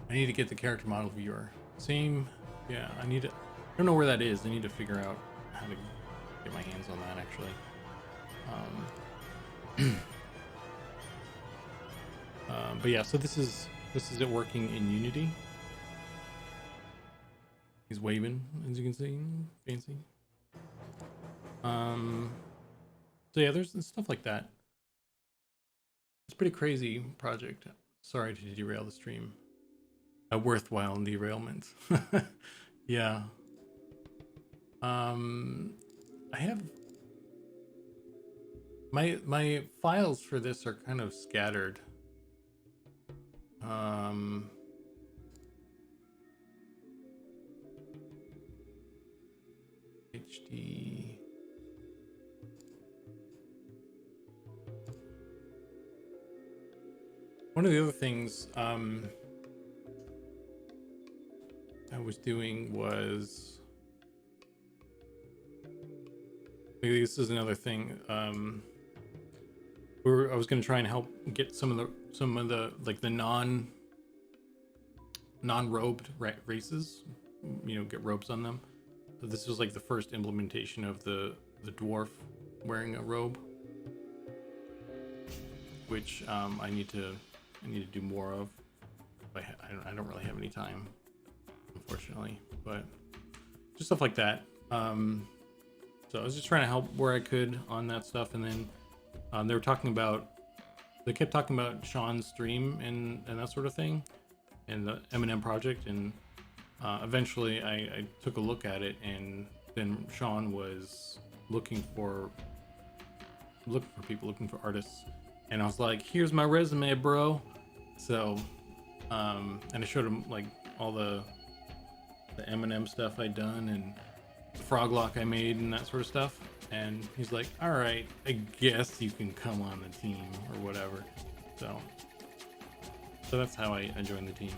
I need to get the character model viewer. Same, yeah, I don't know where that is. I need to figure out how to get my hands on that actually. But yeah, so this is it working in Unity. He's waving, as you can see, fancy. So yeah, there's stuff like that. It's a pretty crazy project. Sorry to derail the stream. A worthwhile derailment. Yeah. I have my files for this are kind of scattered. HD. One of the other things I was doing was, maybe this is another thing. I was going to try and help get some of the like the non-robed races, you know, get robes on them. So this was like the first implementation of the dwarf wearing a robe, which I need to do more of. I don't really have any time, unfortunately, but just stuff like that. So I was just trying to help where I could on that stuff, and then they kept talking about Sean's stream and that sort of thing, and the M&M project, and eventually I took a look at it, and then Sean was looking for people, looking for artists, and I was like, here's my resume, bro. So and I showed him like all the M&M stuff I'd done and the frog lock I made and that sort of stuff, and he's like, all right, I guess you can come on the team or whatever. So that's how I joined the team.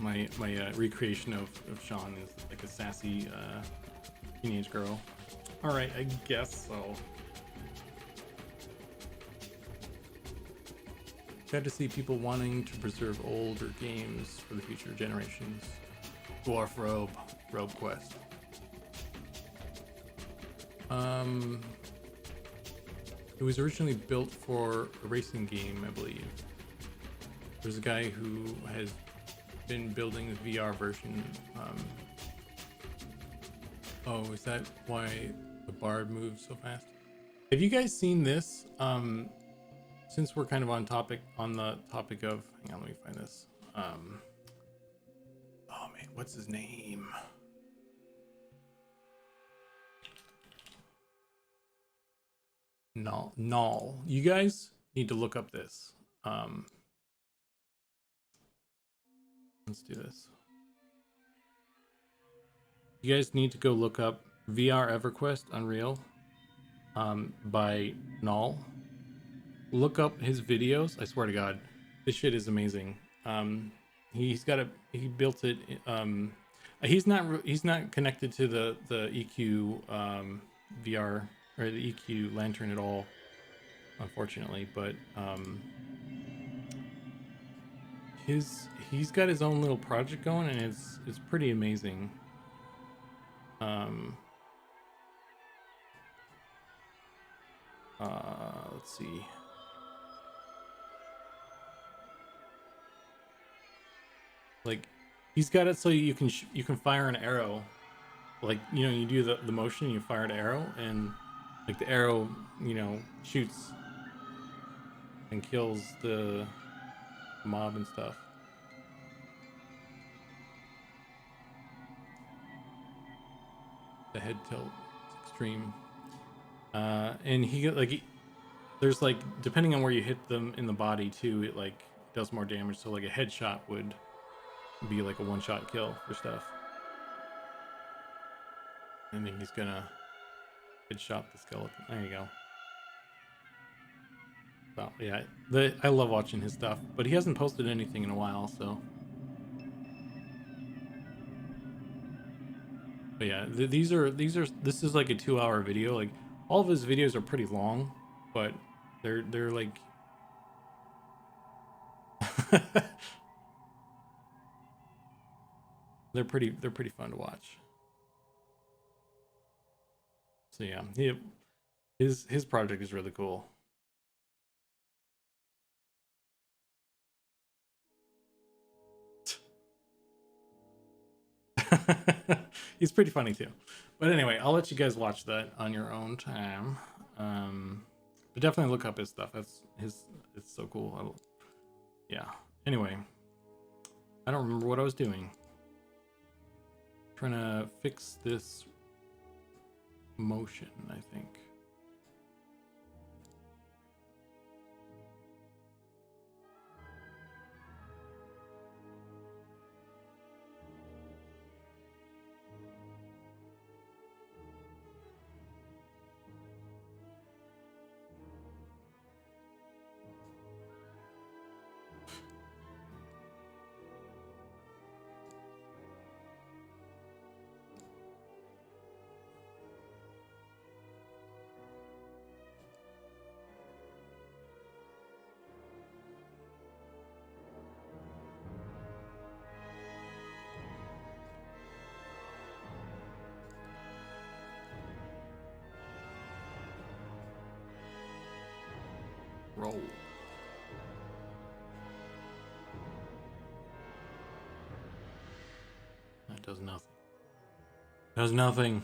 my recreation of Sean is like a sassy teenage girl. All right, I guess so. Glad to see people wanting to preserve older games for the future generations. Dwarf Robe Quest. It was originally built for a racing game, I believe. There's a guy who has been building the VR version. Oh, is that why the bard moves so fast? Have you guys seen this? Since we're kind of on the topic of, hang on, let me find this. Oh man, what's his name? Null. You guys need to look up this. Let's do this. You guys need to go look up VR EverQuest Unreal by Null. Look up his videos. I swear to God, this shit is amazing. He built it. He's not connected to the EQ VR or the EQ lantern at all, unfortunately. But he's got his own little project going, and it's pretty amazing. Let's see. Like, he's got it so you can fire an arrow, like, you know, you do the motion, you fire an arrow, and like the arrow, you know, shoots and kills the mob and stuff. The head tilt is extreme, and there's like, depending on where you hit them in the body too, it like does more damage. So like a headshot would be like a one-shot kill for stuff. I think he's gonna headshot the skeleton. There you go. So yeah, I love watching his stuff, but he hasn't posted anything in a while, so. But yeah, this is like a 2-hour video. Like all of his videos are pretty long, but they're like they're pretty fun to watch. So yeah, his project is really cool. He's pretty funny too. But anyway, I'll let you guys watch that on your own time. But definitely look up his stuff. It's so cool. Yeah. Anyway, I don't remember what I was doing. Trying to fix this motion, I think. Roll. That does nothing. Does nothing.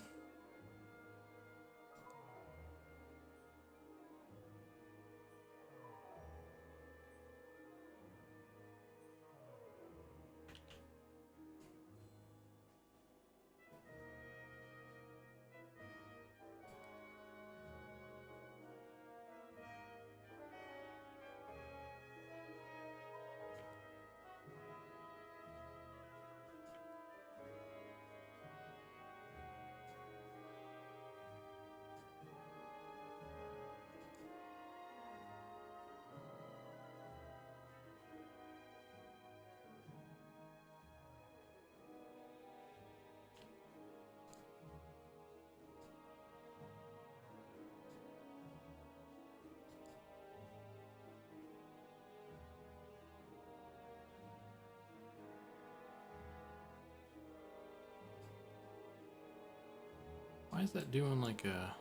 Why is that doing like a...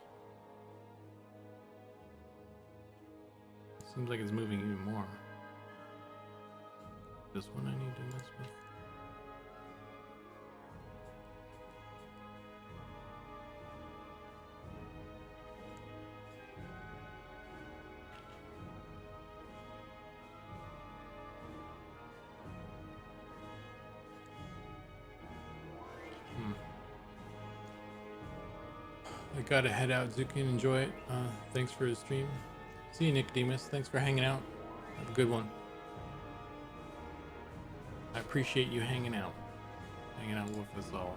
Seems like it's moving even more. This one I need to mess with. I gotta head out. Zukan, enjoy it. Thanks for the stream. See you, Nicodemus. Thanks for hanging out. Have a good one. I appreciate you hanging out with us all.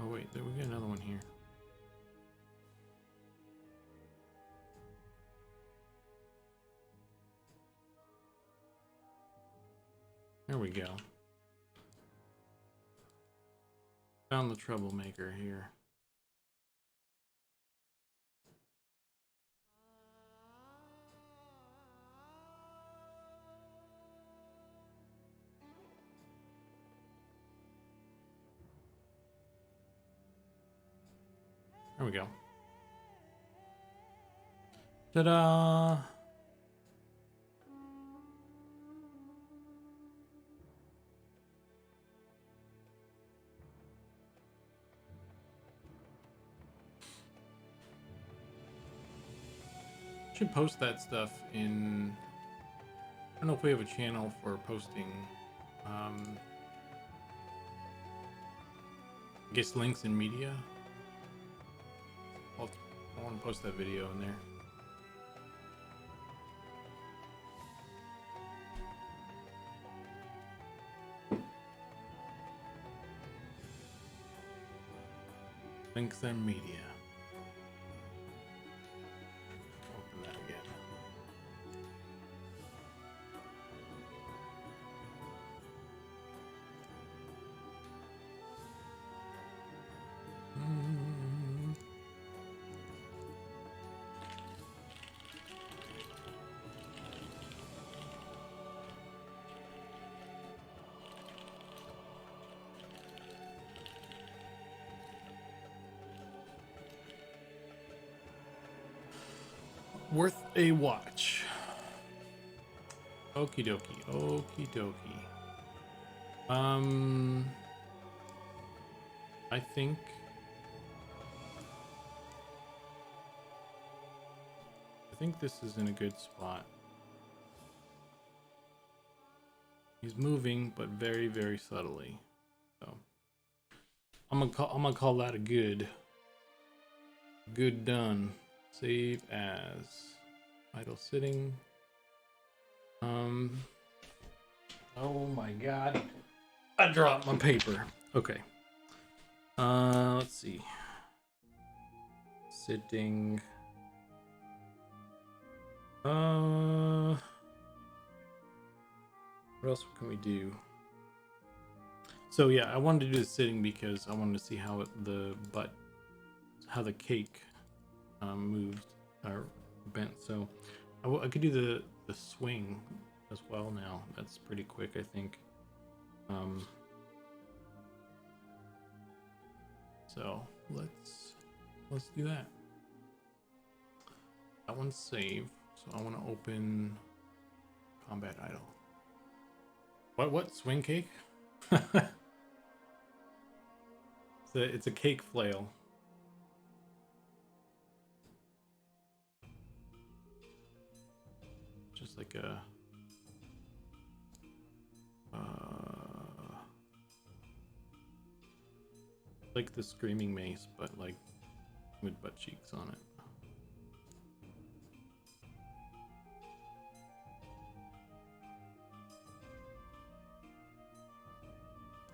Oh wait, we got another one here. There we go. Found the troublemaker here. There we go. Ta-da! Should post that stuff in... I don't know if we have a channel for posting I guess links in media. I want to post that video in there. Links and media. Open that again. Worth a watch. Okie dokie, okie dokie. I think this is in a good spot. He's moving, but very, very subtly. So I'm gonna call that a good done. Save as idle sitting. Oh my god. I dropped my paper. Okay. Let's see. Sitting. What else can we do? So yeah, I wanted to do the sitting because I wanted to see how the cake moved or bent. So I could do the swing as well now. That's pretty quick, I think. So let's do that. That one's saved. So I want to open combat idle. What swing cake? It's a cake flail. Just like a like the screaming mace, but like with butt cheeks on it.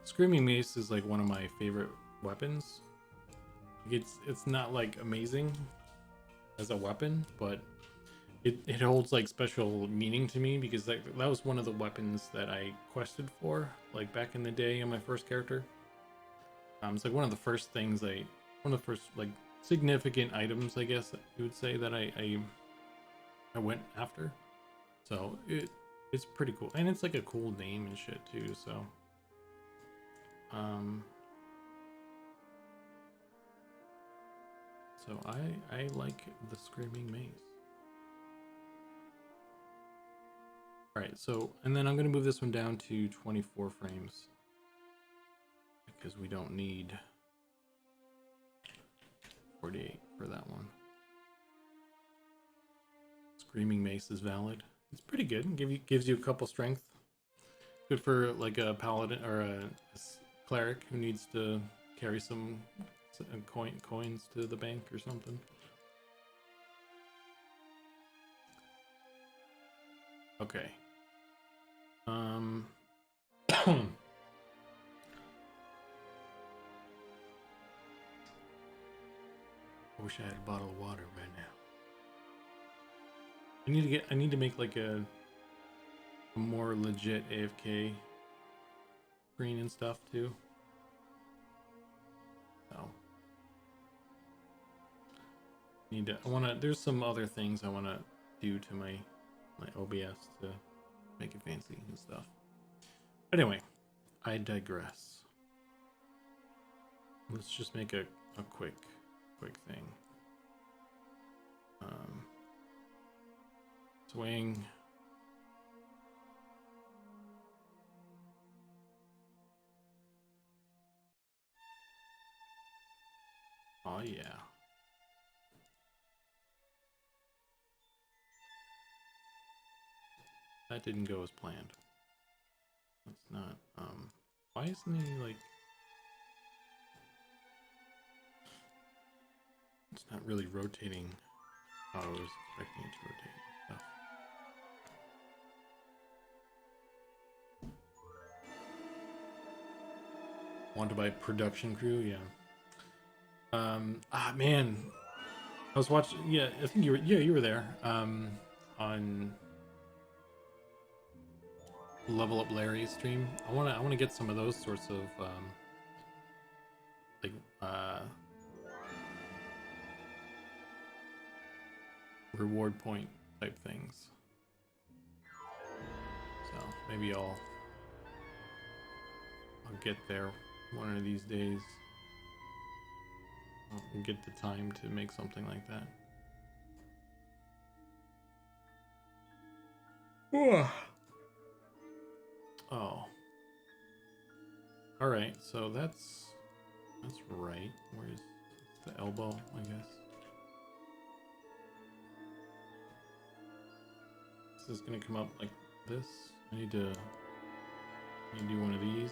Screaming mace is like one of my favorite weapons. It's not like amazing as a weapon, but it holds like special meaning to me because that was one of the weapons that I quested for like back in the day on my first character. It's like one of the first like significant items, I guess you would say, that I went after. So it's pretty cool, and it's like a cool name and shit too. So so I like the screaming mace. All right, so and then I'm gonna move this one down to 24 frames because we don't need 48 for that one. Screaming mace is valid. It's pretty good. Gives you a couple strength. Good for like a paladin or a cleric who needs to carry some coins to the bank or something. Okay. I wish I had a bottle of water right now. I need to make like a more legit AFK screen and stuff too. So there's some other things I wanna do to my OBS to make it fancy and stuff. But anyway, I digress. Let's just make a quick thing. Swing. Oh yeah. That didn't go as planned. That's not why isn't he like It's not really rotating how I was expecting it to rotate. Stuff. Want to buy production crew? Yeah. Man, I was watching. Yeah, I think you were. Yeah, you were there. On Level Up Larry's stream. I wanna get some of those sorts of like reward point type things. So maybe I'll get there one of these days. I'll get the time to make something like that. Oh. All right, so that's right. Where's the elbow, I guess? This is gonna come up like this. I need to do one of these.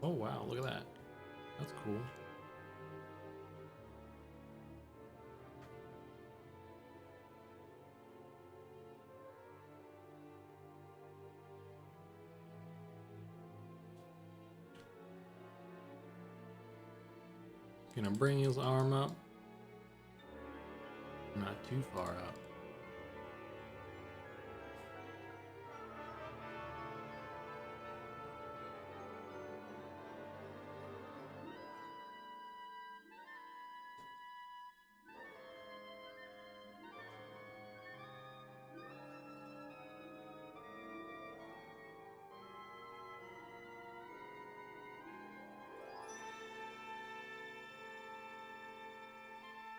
Oh wow, look at that. That's cool. Gonna bring his arm up. Not too far up.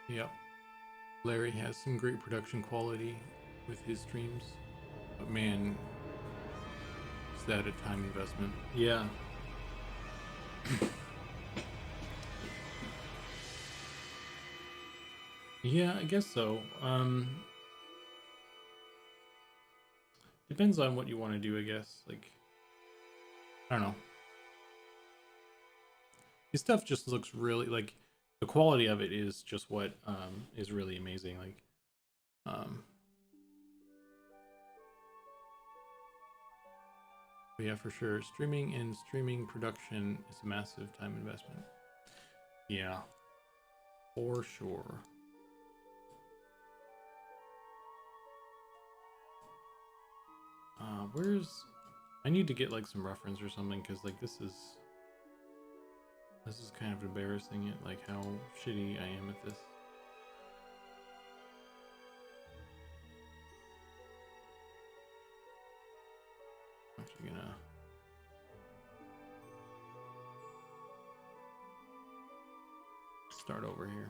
Yep. Larry has some great production quality with his streams. But man, is that a time investment? Yeah. Yeah, I guess so. Depends on what you want to do, I guess. Like, I don't know. His stuff just looks really like the quality of it is just what is really amazing. Like, but yeah, for sure. Streaming and streaming production is a massive time investment. Yeah, for sure. Where's... I need to get like some reference or something because like this is kind of embarrassing. It like how shitty I am at this. I'm actually gonna start over here.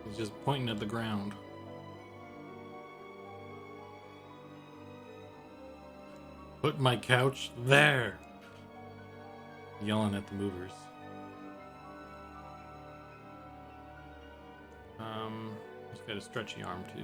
He's just pointing at the ground. Put my couch there. Yelling at the movers. He's got a stretchy arm too.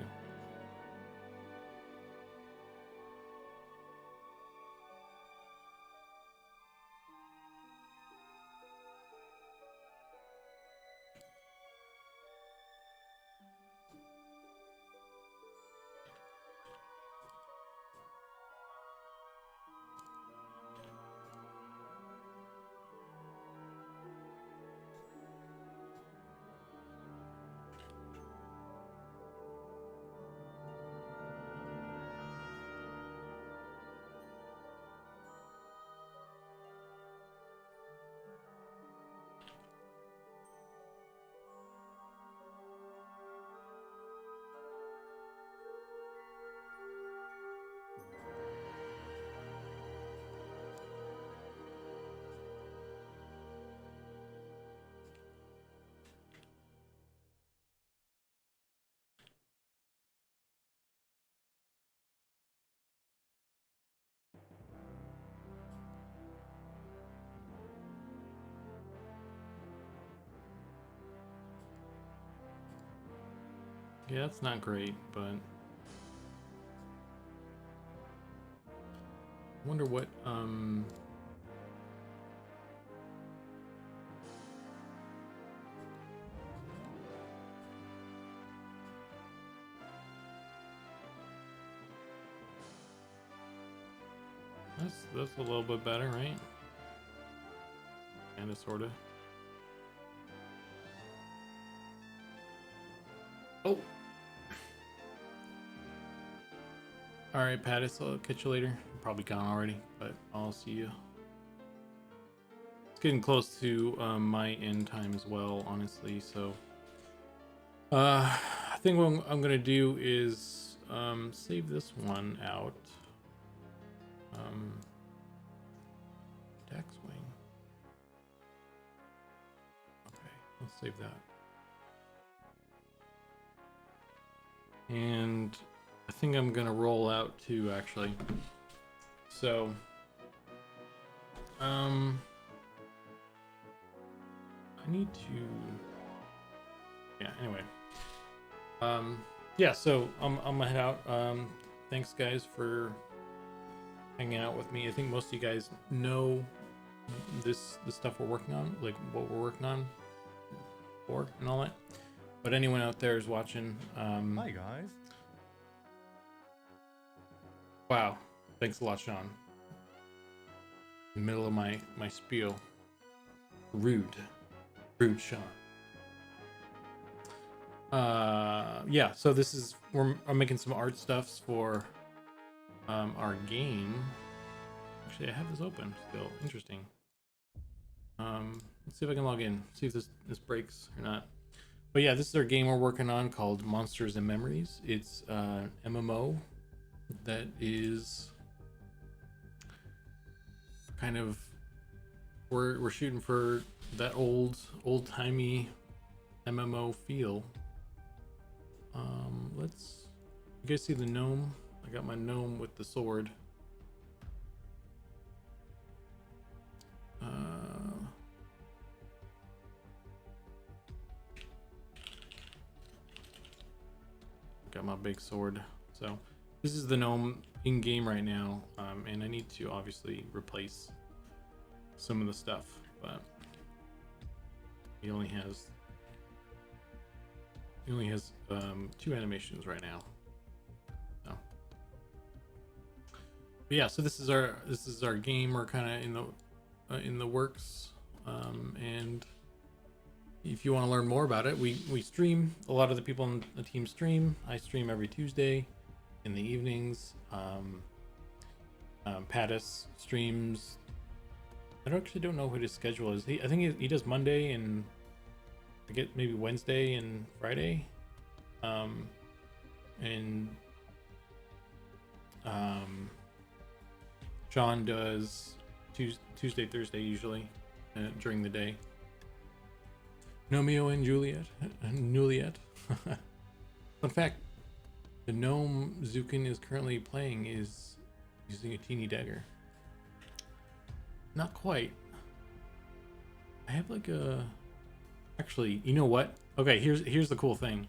Yeah, it's not great, but I wonder what that's a little bit better, right? Kinda sorta. Oh. Alright, Pattis, I'll catch you later. You're probably gone already, but I'll see you. It's getting close to my end time as well, honestly, so I think what I'm gonna do is save this one out. Tax wing. Okay, let's save that. And I think I'm gonna roll out too, actually. So, I need to. Yeah. Anyway. Yeah. So I'm gonna head out. Thanks, guys, for hanging out with me. I think most of you guys know the stuff we're working on, like what we're working on for and all that. But anyone out there is watching. Hi guys. Wow. Thanks a lot, Sean. In the middle of my spiel. Rude, Sean. Yeah. So this is I'm making some art stuffs for our game. Actually, I have this open still. Interesting. Let's see if I can log in. See if this breaks or not. But yeah, this is our game we're working on called Monsters and Memories. It's MMO that is kind of we're shooting for that old-timey MMO feel. You guys see the gnome? I got my gnome with the sword. Got my big sword. So this is the gnome in game right now, and I need to obviously replace some of the stuff, but he only has 2 animations right now. So, but yeah, so this is our game. We're kind of in the works, and if you want to learn more about it, we stream. A lot of the people on the team stream. I stream every Tuesday in the evenings. Pattis streams. I don't know what his schedule is. I think he does Monday and I get maybe Wednesday and Friday. Sean does Tuesday, Thursday usually during the day. Gnomeo and Juliet. Fun fact: the gnome Zukan is currently playing is using a teeny dagger. Not quite. I have like a. Actually, you know what? Okay, here's the cool thing.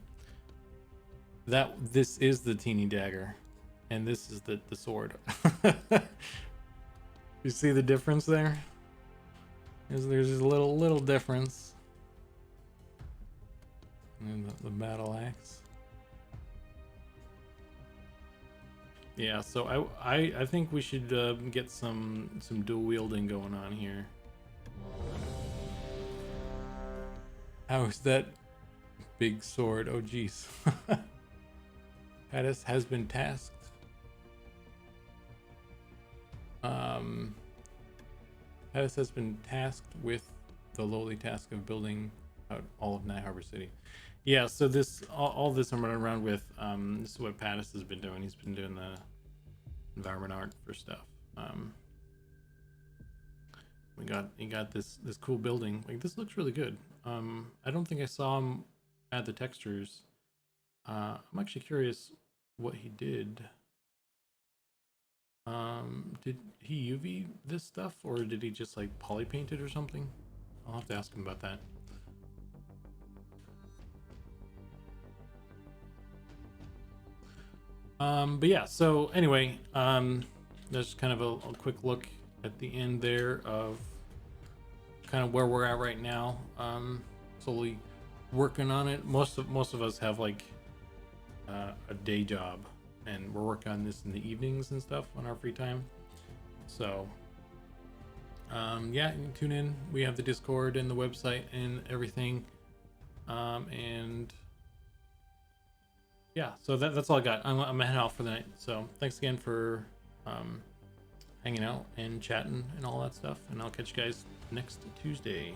This is the teeny dagger, and this is the sword. You see the difference there? There's a little difference. And the battle axe. Yeah, so I think we should get some dual wielding going on here. How is that big sword? Oh geez. Pattis has been tasked. Pattis has been tasked with the lowly task of building out all of Night Harbor City. Yeah, so all this I'm running around with. This is what Pattis has been doing. He's been doing the environment art for stuff. He got this cool building. Like, this looks really good. I don't think I saw him add the textures. I'm actually curious what he did. Did he UV this stuff, or did he just like poly paint it or something? I'll have to ask him about that. But yeah, so anyway, there's kind of a quick look at the end there of kind of where we're at right now. Slowly working on it. Most of us have like a day job, and we're working on this in the evenings and stuff on our free time. So yeah, you can tune in. We have the Discord and the website and everything. And yeah, so that's all I got. I'm gonna head out for the night. So thanks again for hanging out and chatting and all that stuff. And I'll catch you guys next Tuesday.